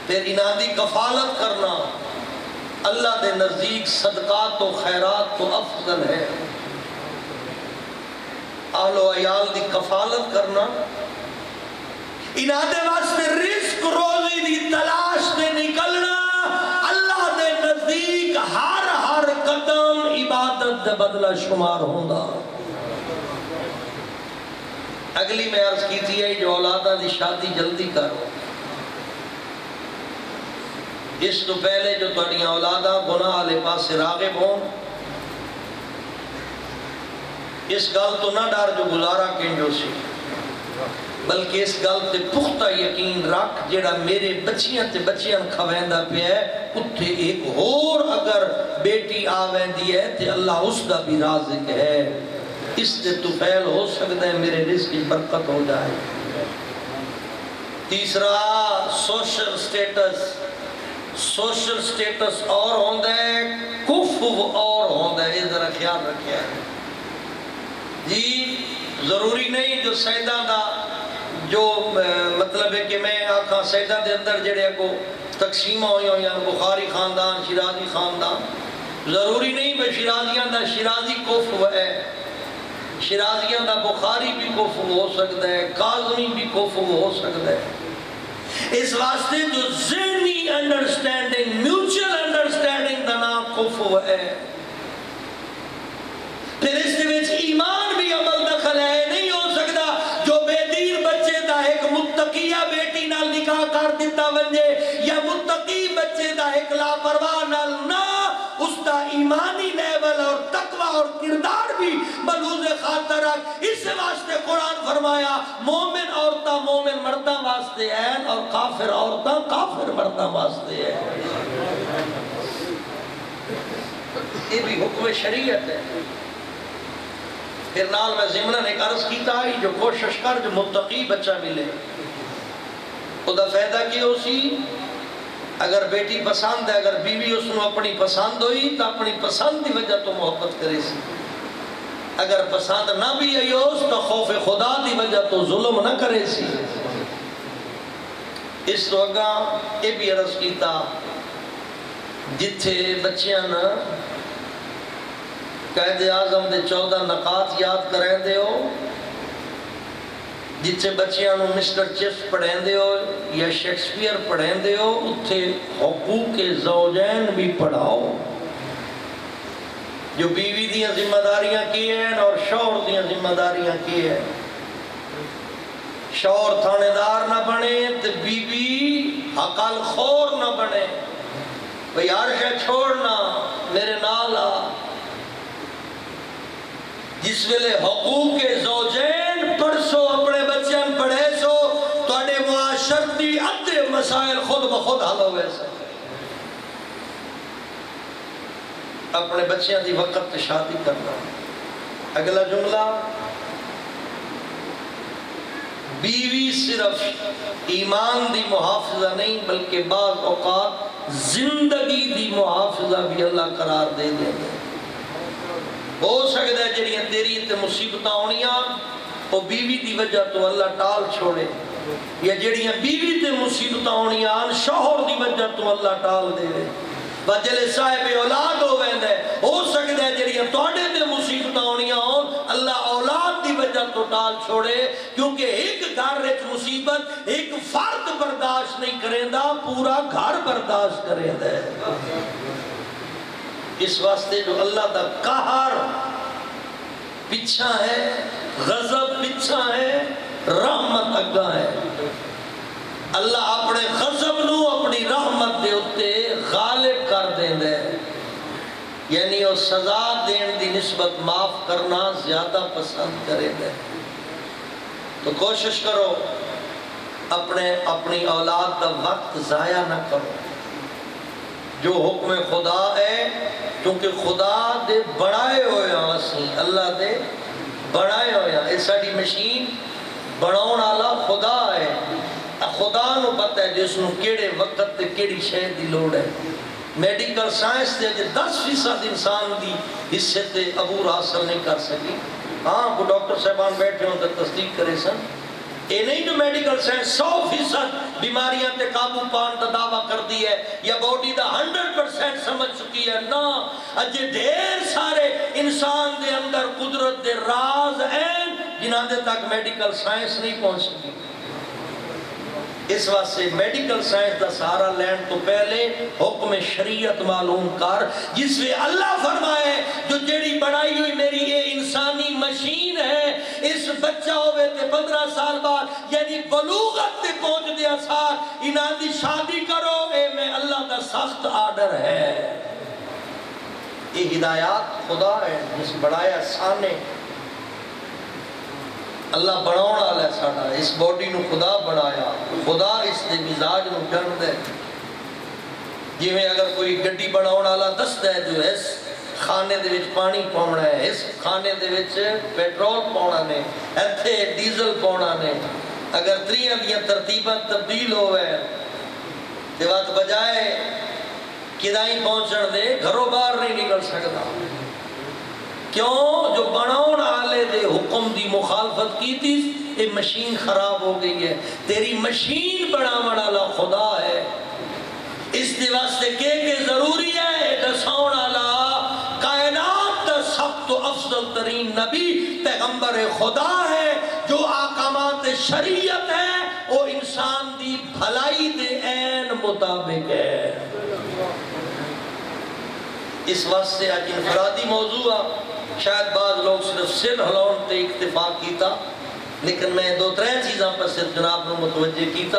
پھر انہاں دی کفالت کرنا اللہ دے نزدیک صدقات و خیرات تو افضل ہے. اہل و عیال دی کفالت کرنا انہاں دے واسطے رزق روزی دی تلاش دے نکلنا اللہ دے نزدیک ہر قدم عبادت دے بدلہ شمار ہوندا. اگلی میں عرض کی تھی ہے جو اولادہ دی شادی جلدی کرو. اس تو پہلے جو تھوڑیاں اولادہ گناہ والے پاس سے راغب ہوں اس گل تو نہ ڈر جو گزارا کنجو سی بلکہ اس گل تے پختہ یقین رکھ جڑا میرے بچیاں کھویندہ پہ ہے اتھے ایک اور اگر بیٹی آویندی ہے تے اللہ اس دا بھی رازق ہے. اس سے تو پہل ہو سکتا ہے میرے رزق کی برکت ہو جائے. تیسرا سوشل سٹیٹس اور ہوندہ ہے کفو اور ہوندہ ہے. یہ ذرا خیال رکھیا ہے جی. ضروری نہیں جو سیدہ دا جو مطلب ہے کہ میں آکھاں سیدہ دے اندر جڑے کو تقسیمہ ہوئی یا بخاری خاندان شیرازی خاندان ضروری نہیں بے شیرازیاں دا شیرازی کفو ہے شیرازیاں دا بخاری بھی کفو ہو سکتا ہے کاظمی بھی کفو ہو سکتا ہے. اس واسطے جو ذہنی انڈرسٹینڈنگ میوچل انڈرسٹینڈنگ دا نام کفو ہے. پھر اس کے وچ ایمان بھی عمل دخل ہے. نہیں ہو سکتا جو بے دین بچے دا ایک متقیہ بیٹی نال نکاح کر دیتا ونجے یا متقی بچے دا ایک لاپرواہ نال نہ اس دا ایمانی لیول اور تقوی اور کردار بھی ملحوظ خاطر رکھ. اس واسطے قرآن فرمایا مومن عورتاں مومن مرداں واسطے ہیں اور کافر عورتاں کافر مرداں واسطے ہیں. یہ بھی حکم شریعت ہے. پھر نال میں ضمناً ایک عرض کیتا ہے جو کوشش کر جو متقی بچہ ملے خدا فائدہ کی ہو سی. اگر بیٹی پسند ہے اگر بیوی اس نے اپنی پسند ہوئی تو اپنی پسند دی وجہ تو محبت کرے سی. اگر پسند نہ بھی ہے تو خوف خدا دی وجہ تو ظلم نہ کرے سی. اس تو اگاں یہ بھی عرض کیتا جتھے بچیاں نا قائد اعظم دے 14 نقاط یاد کریں دے ہو جتھے بچیاں نو مسٹر چیف پڑھیں دے ہو یا شیکسپیئر پڑھیں دے ہو اتھے حقوق زوجین بھی پڑھاؤ. جو بیوی دیاں ذمہ داریاں کی ہیں اور شوہر دیاں ذمہ داریاں کی ہیں. شوہر تھانے دار نہ بنے تو بیوی عقل خور نہ بنے. بھئی عرش ہے چھوڑنا میرے نال آ. جس ویلے حقوق زوجین پڑھسو اپنے بچیاں پڑھے سو توڑے معاشرتی ادھے مسائل خود بخود حل ہوئے سا. اپنے بچیاں دی وقت پہ شادی کرنا. اگلا جملہ بیوی صرف ایمان دی محافظہ نہیں بلکہ بعض اوقات زندگی دی محافظہ بھی اللہ قرار دے دے. ہو سکتا ہے جڑیاں تیری تے مصیبتاں ہونیاں وہ بیوی دی وجہ تو اللہ ٹال چھوڑے، یا جڑیاں بیوی تے مصیبتاں ہونیاں شوہر دی وجہ تو اللہ ٹال دے. بجلے صاحب اولاد ہو سکتا ہے جڑیاں توڑے تے مصیبتاں ہونیاں ہون اللہ اولاد دی وجہ تو ٹال چھوڑے، کیونکہ ایک گھر وچ مصیبت ایک فرد برداشت نہیں کریندا، پورا گھر برداشت کریندا ہے. اس واسطے جو اللہ دا قہر پیچھا ہے، غضب پیچھا ہے، رحمت اگا ہے. اللہ اپنے غضب نو اپنی رحمت دے اتے غالب کر دیں دے، یعنی وہ سزا دین دی نسبت معاف کرنا زیادہ پسند کرے دے. تو کوشش کرو اپنی اولاد دا وقت ضائع نہ کرو. جو حکم خدا ہے، کیونکہ خدا دے بڑھائے ہوئے ہیں اسی، اللہ دے بڑھائے ہوئے ہیں. اس ساڑی مشین بڑھاؤن والا خدا ہے. خدا نو پتہ ہے جس نو کیڑے وقت تے کیڑی شے دی لوڑ ہے. میڈیکل سائنس تے 10% انسان دی حصے تے عبور حاصل نہیں کر سکی. ہاں کو ڈاکٹر صاحبان بیٹھے ہوں تو تصدیق کرے سن. اے نہیں جو میڈیکل سائنس 100% بیماریاں تے قابو پان دا دعویٰ کر دی ہے یا باڈی دا 100% سمجھ چکی ہے. نا اجے ڈھیر سارے انسان دے اندر قدرت دے راز ہیں جنہاں دے تک میڈیکل سائنس نہیں پہنچ سکی. اس واسطے میڈیکل سائنس دا سہارا لین تو پہلے حکم شریعت معلوم کر، جس میں اللہ فرمائے جو جیڑی بنائی ہوئی میری یہ انسانی مشین ہے، اس بچہ ہوئے تے 15 سال بعد یعنی بلوغت تے پہنچ دیا ساتھ انہاں دی شادی کرو، اے میں اللہ دا سخت آرڈر ہے. یہ ہدایات خدا ہے جس بڑھایا سانے. اللہ بڑھاؤن والا ہے ساڑا. اس باڈی نو خدا بڑھایا، خدا اس دے مزاج نو جان دے. جی میں اگر کوئی گڈی بڑھاؤن والا دستا ہے جو اس خانے دے وچ پانی پاؤنا ہے، اس خانے دے وچ پیٹرول پاؤنا نے، ایتھے ڈیزل پاؤنا نے، اگر تریاں دیاں ترتیباں تبدیل ہوئے تے وقت بجائے کدائیں پہنچن دے گھروں باہر نہیں نکل سکتا. کیوں؟ جو بناؤن آلے دے حکم دی مخالفت کی تھی، یہ مشین خراب ہو گئی ہے. تیری مشین بناؤن آلہ خدا ہے. اس دی واسطے کہ ضروری ہے دساؤن آلہ کائنات دا سب تو افضل ترین نبی پیغمبر خدا ہے. جو احکامات شریعت ہے وہ انسان دی بھلائی دے عین مطابق ہے. اس واسطے آج انفرادی موضوع شاید بعض لوگ صرف سر ہلاؤن تے اکتفا کیتا، لیکن میں 2-3 چیزاں پر صرف جناب نے متوجہ کیتا.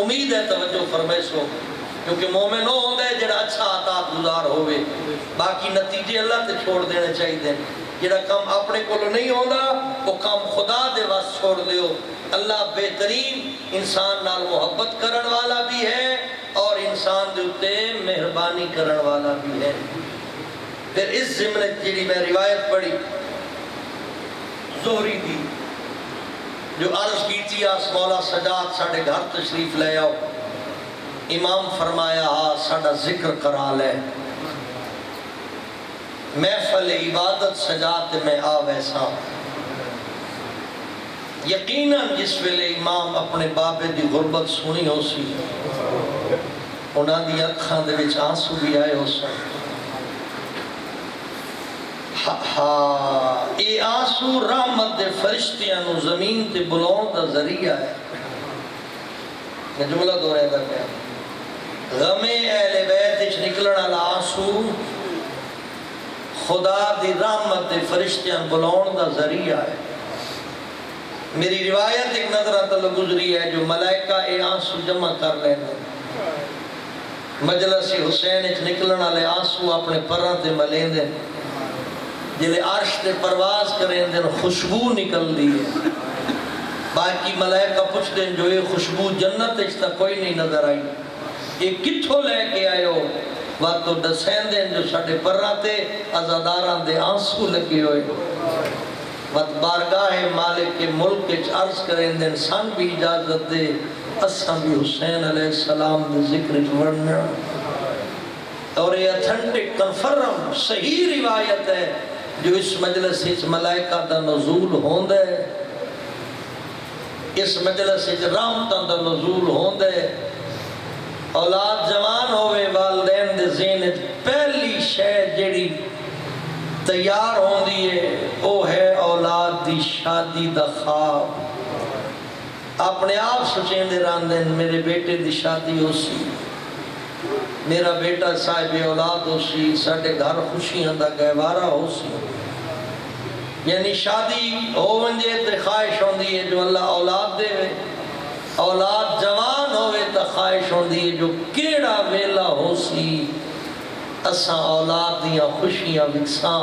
امید ہے توجہ فرمائے سو، کیونکہ مومن ہو ہوندہ ہے جڑا اچھا عطاعت گزار ہوئے، باقی نتیجے اللہ تے چھوڑ دینے چاہیے دیں. جڑا کام اپنے کو نہیں ہوندہ وہ کام خدا دے واسط چھوڑ دیو. اللہ بہترین انسان نال محبت کرن والا بھی ہے اور انسان دے اتے مہربانی کرن والا بھی ہے. پھر اس ضمن جڑی میں روایت پڑھی زہری دی جو عرض کی تھی آس مولا سجاد ساڑھے گھر تشریف لے آؤ. امام فرمایا ساڑھا ذکر کرا لے، محفل عبادت سجاد میں آ ویسا. یقیناً جس ویلے امام اپنے بابے دی غربت سنی ہو سی، انہاں دی اکھاں دے وچ آنسو بھی آئے ہو سن. اے آنسو رحمت دے فرشتیاں نو زمین تے بلاؤن دا ذریعہ ہے. میں جملہ دو رہے دا کیا غم اہل بیت اچھ نکلنا آنسو خدا دی رحمت دے فرشتیاں بلاؤن دا ذریعہ ہے. میری روایت ایک نظرہ تلو گزری ہے جو ملائکہ اے آنسو جمع کر لینا مجلس حسین اچ نکلن والے آنسو اپنے پراں تے ملیں دے، جلے عرش تے پرواز کریں دے خوشبو نکل دی ہے۔ باقی ملائکہ پوچھ دیں جو یہ خوشبو جنت اچ تا کوئی نہیں نظر آئی، یہ کتھوں لے کے آئے ہو؟ وقت تو دسین دیں جو ساڑھے پراں تے عزاداران دے آنسو لگے ہوئے۔ وقت بارگاہ مالک کے ملک کے عرض کریں دیں سان بھی اجازت دے اساں بھی حسین علیہ السلام دے ذکر ورنہ۔ اور یہ اتھنٹک کنفرم صحیح روایت ہے جو اس مجلس اس ملائکہ دا نزول ہوندہ ہے، اس مجلس اس رحمتاں دا نزول ہوندہ ہے۔ اولاد جوان ہوئے والدین دے ذہن پہلی شے جڑی تیار ہوندی ہے وہ ہے اولاد دی شادی دا خواب۔ اپنے آپ سوچیں دے راندن میرے بیٹے دی شادی ہو سی، میرا بیٹا صاحب اولاد ہو سی، ساڑھے گھر خوشیاں دا گہوارہ ہو سی۔ یعنی شادی ہو ونجے تے خواہش ہوندی ہے جو اللہ اولاد دے وے، اولاد جوان ہوئے تا خواہش ہوندی ہے جو کیڑا ویلا ہو سی اساں اولاد دیاں خوشیاں وکساں۔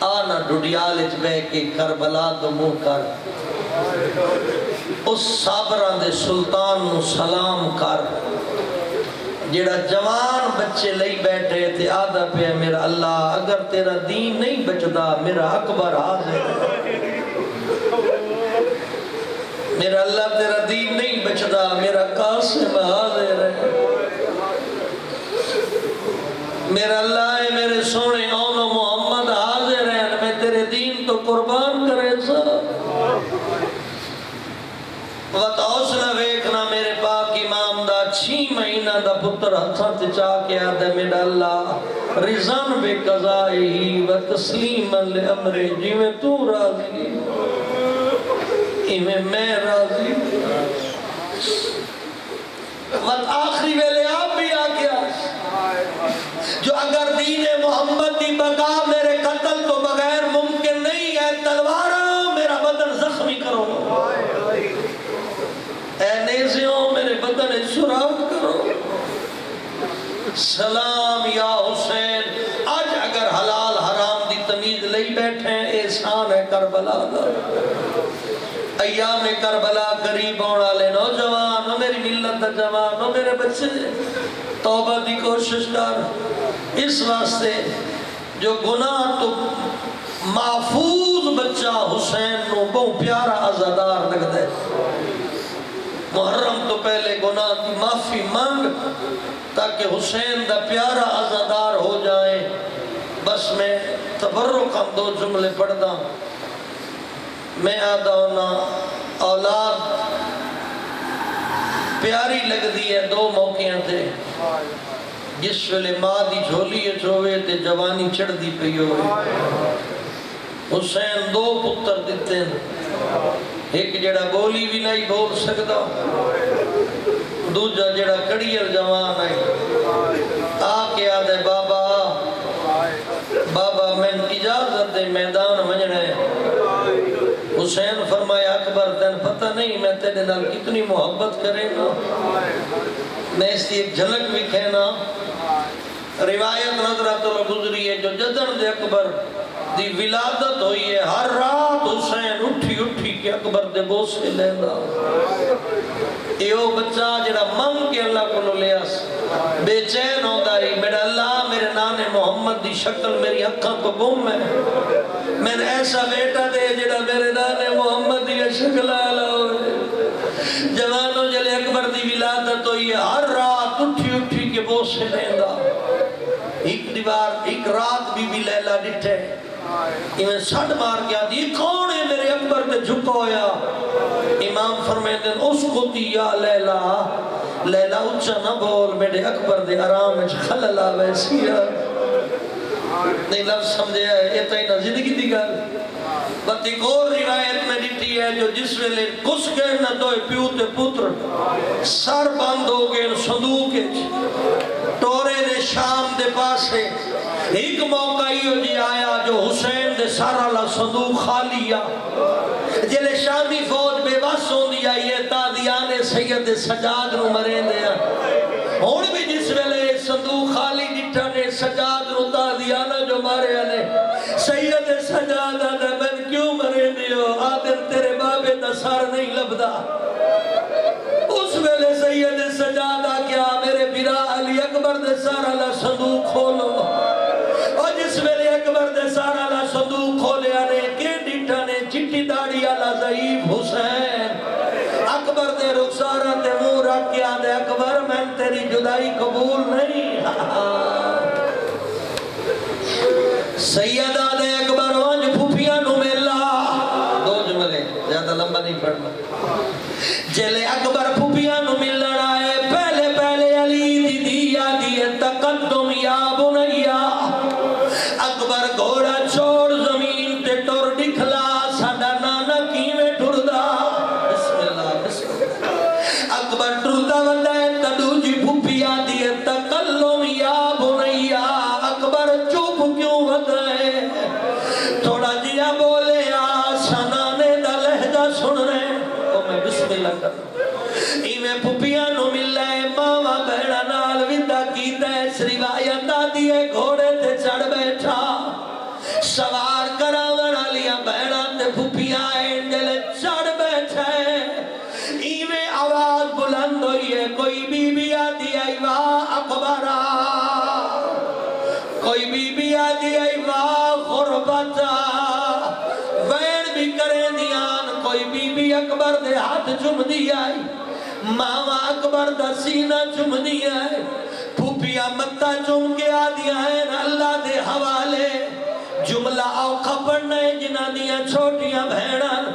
آنا ڈوڈیال اچ بے کے کربلا دو منہ کر، اس صابران دے سلطان نو سلام کر، جیڑا جوان بچے لئی بیٹھے تھے آدھا پہ میرا اللہ اگر تیرا دین نہیں بچدا میرا اکبر حاضر ہے، میرا اللہ تیرا دین نہیں بچدا میرا قاسم حاضر ہے، میرا اللہ ہے میرے سونے اون و محمد حاضر ہیں، میں تیرے دین تو قربان کرے سا۔ وقت حوصلہ ویکھنا میرے پاک امام دا 6 مہینہ دا پتر ہتھاں تے چاہ کے آدھے میرا اللہ رضان بے قضائی و تسلیما لعمر جیویں تو راضی ایویں میں راضی۔ وقت آخری ویلے آپ بھی آ گیا جو اگر دین محمد دی بقا میرے قتل تو بغیر ممکن نہیں ہے، تلواروں میرا بدن زخمی کرو، اے نیزیوں میرے بدن سراغ کرو، سلام یا حسین۔ آج اگر حلال حرام دی تمیز لئی بیٹھے ہیں احسان ہے کربلا دا۔ ایام کربلا قریب ہونا لے نوجوان میری ملت دا جوان میرے بچے توبہ دی کوشش کر، اس واسطے جو گناہ تو محفوظ بچہ حسین نو بہت پیارا عزادار لگ دے، محرم تو پہلے گناہ کی معافی مانگ تاکہ حسین دا پیارا عزادار ہو جائے۔ بس میں تبرک ہم 2 جملے پڑھ دا، میں آدھا ہونا اولاد پیاری لگ دی ہے 2 موقعیں تھے، جس ویلے ماں دی جھولی چھوئے تے جوانی چڑھ دی پئی ہوئے۔ حسین 2 پتر دیتے ہیں، ایک جڑا بولی بھی نہیں بول سکتا، دوجہ جڑا کڑیل جوان ہے، آکے آدھے بابا بابا میں اجازت دے میدان منجنے۔ حسین فرمایا اکبر تین پتہ نہیں میں تیرے نال کتنی محبت کرے گا، میں اس کی ایک جھلک بھی کہنا۔ روایت نظرت اللہ گزری ہے جو جدن دے اکبر دی ولادت ہوئی ہے، ہر رات حسین اٹھی اٹھی کے اکبر دے بوسے لینا۔ ایو بچہ جڑا منگ کے اللہ کو لیا بے چین ہوتا ہی میرا اللہ میرے نانے محمد دی شکل میری اکھاں تو گم ہے، میں نے ایسا بیٹا دے جڑا میرے نانے محمد دی شکل آلہ ہوئے۔ جوانوں جلے اکبر دی ولادت ہوئی ہے، ہر رات اٹھی اٹھی کے بوسے لینا۔ ایک رات بھی لیلہ ڈٹھے میں سڑ مار گیا دی کون ہے میرے اکبر تے جھکا ہویا؟ امام فرمائے دن اس کو دیا لیلہ لیلہ اچھا نہ بول میرے اکبر دے آرام اچھ خللہ ویسی ہے نہیں لفظ سمجھے ہے یہ تو اینا زندگی دی گل۔ بات ایک اور روایت میں دیتی ہے جو جس ویلے کس گئے نہ دوئے پیوتے پتر سر بند ہو گئے صندوق ٹورے دے شام دے پاس ہے، ایک موقع ہی ہو جی آیا جو حسین دے سارا اللہ صندوق خالی آ جلے شامی فوج بے بس ہوں دی آئیے تا دیانے سید سجاد نو مرین دیا ہون بھی جس ویلے صندوق خالی ڈٹھا نے سجاد روتا دیا نا جو مارے آنے سید سجاد آدھا میں کیوں مرے دیو آدھر تیرے بابے دا سار نہیں لبدا اس ویلے سید سجاد آ کیا میرے برا علی اکبر دے سارا لا صندوق کھولو اور جس ویلے اکبر دے سارا لا صندوق کھولے آنے کہ ڈٹھا نے چٹی داڑی آلا ضعیف حسین اکبر دے رخسارہ تے منہ رکھ کے آدھے اکبر میں تیری جدائی قبول نہیں سید آدھے اکبر وانج پھوپیاں نو ملا دو جملے زیادہ لمبا نہیں پڑھنا جلے اکبر پھوپیاں نو ملن آئے پہلے پہلے علی دی دیا دیے تقدم یا بنیا اکبر گھوڑا چھوڑ زمین تے ٹور دکھلا ساڈا نانا کیویں ٹردا اکبر ٹردا وندا ہے تدو جی پھوپیا دیے تکلم یا بنیا اکبر چپ کیوں وندا ہے تھوڑا جیا بولے سنانے دا لہجہ سن رہے او میں بسم اللہ کر ایویں پھوپیاں نو ملے ماوا بہنا نال وندا کیتا ہے روایت دیے گھوڑے تے چڑھ بیٹھا سوار کراون والیاں بہنا تے پھوپیاں جلے چڑھ بیٹھے ایویں آواز بلند ہوئی ہے کوئی بی بی آدھی آئی واہ اکبرہ کوئی بی بی آدھی آئی واہ غربتہ وین بھی کریں دیان کوئی بی بی اکبر دے ہاتھ چم دی آئی ماما اکبر دا سینہ چم دی آئی پھوپیاں متہ چم کے آدھی آئیں اللہ دے حوالے جملہ اوکھا پڑھنے جنہ دیاں چھوٹیاں بھینن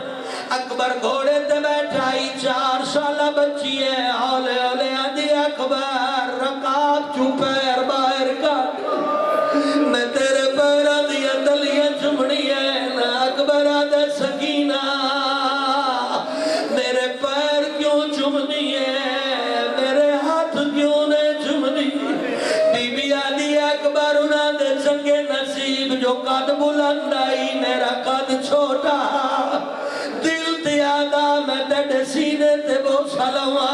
اکبر گھوڑے تے بیٹھائی 4 سالہ بچی ہے اولے اولے آدھی اکبر رکاب چوپیر باہر کٹ میں تیرے پیرہ دیا تلیاں چمڑی ہے نا اکبر آدھے سکینہ میرے پیر کیوں چمڑی ہے میرے ہاتھ کیوں نے چمڑی بی بی آدھی اکبر انہاں دے چنگے نصیب جو قد بلند آئی میرا قد چھوٹا دل تیادہ میں تیڑے سینے تے بوسا لوا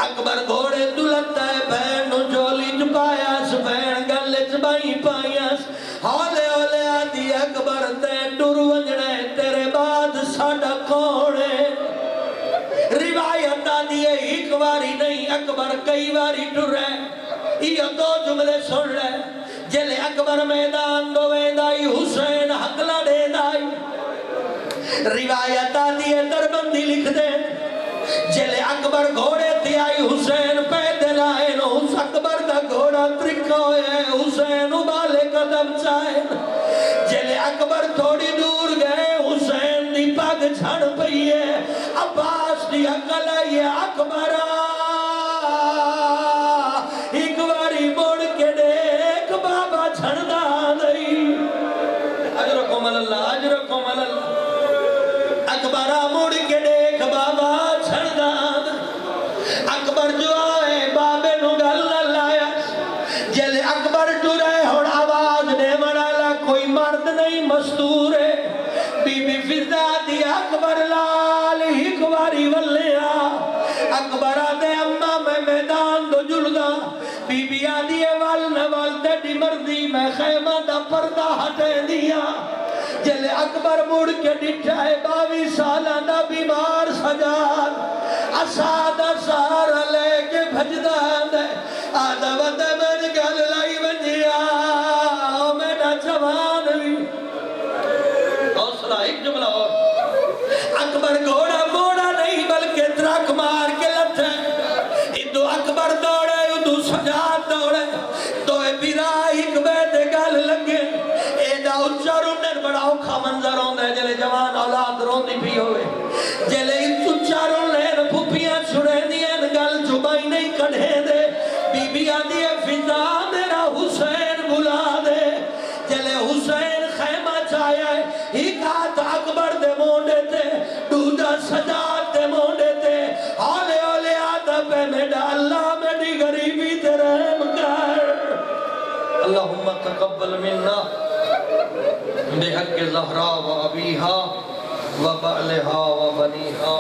اکبر گھوڑے دلتا ہے بہن نو جولی چپایاس بہن گلے چبائی پایاس ہولے ہولے آدھی اکبر تے ٹر ونجنے تیرے بعد ساڑا کوڑے روایت آدھی ہے ایک واری نہیں اکبر کئی واری ٹر رہے یہ 2 جملے سن رہے جلے اکبر میدان دو ویدائی حسین حق لڑے دائی روایت آدھی ہے دربندی لکھ دے جلے اکبر گھوڑے تھی آئی حسین پیدل آئے نو اس اکبر دا گھوڑا ترکھا ہوئے حسین ابالے قدم چاہے جلے اکبر تھوڑی دور گئے حسین دی پاگ جھڑ پئیے عباس دی عقل آئیے اکبرہ ایک باری موڑ کے دیکھ بابا جھڑنا نہیں اجرکم اللہ اجرکم اللہ اکبرہ موڑ کے دیکھ بابا جھڑنا اکبر جو آئے بابے نو گل لایا جلے اکبر ٹرے ہون آواز نے منالا کوئی مرد نہیں مستور ہے بی بی فضا دی اکبر لال ایک باری ولیا اکبر آدھے اممہ میں میدان دو جلدا بی بی آدھی وال نوال تیڑی مردی میں خیمہ دا پردہ ہٹے دیا جلے اکبر مڑ کے ڈٹھائے 22 سالہ دا بیمار سجاد اساد سار لے کے بھجدہ دے آدھا ودہ میں گل لائی بجیا میڈا جوان بھی حوصلہ ایک جملہ اور اکبر گھوڑا موڑا نہیں بلکہ ترک مار کے لٹھے ادھو اکبر دوڑے ادھو سجاد دوڑے دوئے بیرا ایک بیت گل لگے ایڈا اچھا رونر بڑا اوکھا منظر ہوندہ ہے جلے جوان اولاد روندی بھی ہوئے جلے اچھا رونر پھوپیاں چھڑے دیا گل چبائی نہیں کڑھے دے بی بی آدھی فضا میرا حسین بلا دے جلے حسین خیمہ چاہیا ہے ایک ہاتھ اکبر دے موڑے تے دوجہ سجاد دے موڑے تے ہولے ہولے آدھا پہ میڈا اللہ میڈی غریبی تے رحم کر اللہم تقبل منا بحق زہرا و ابیہا و بعلہا و بنیہا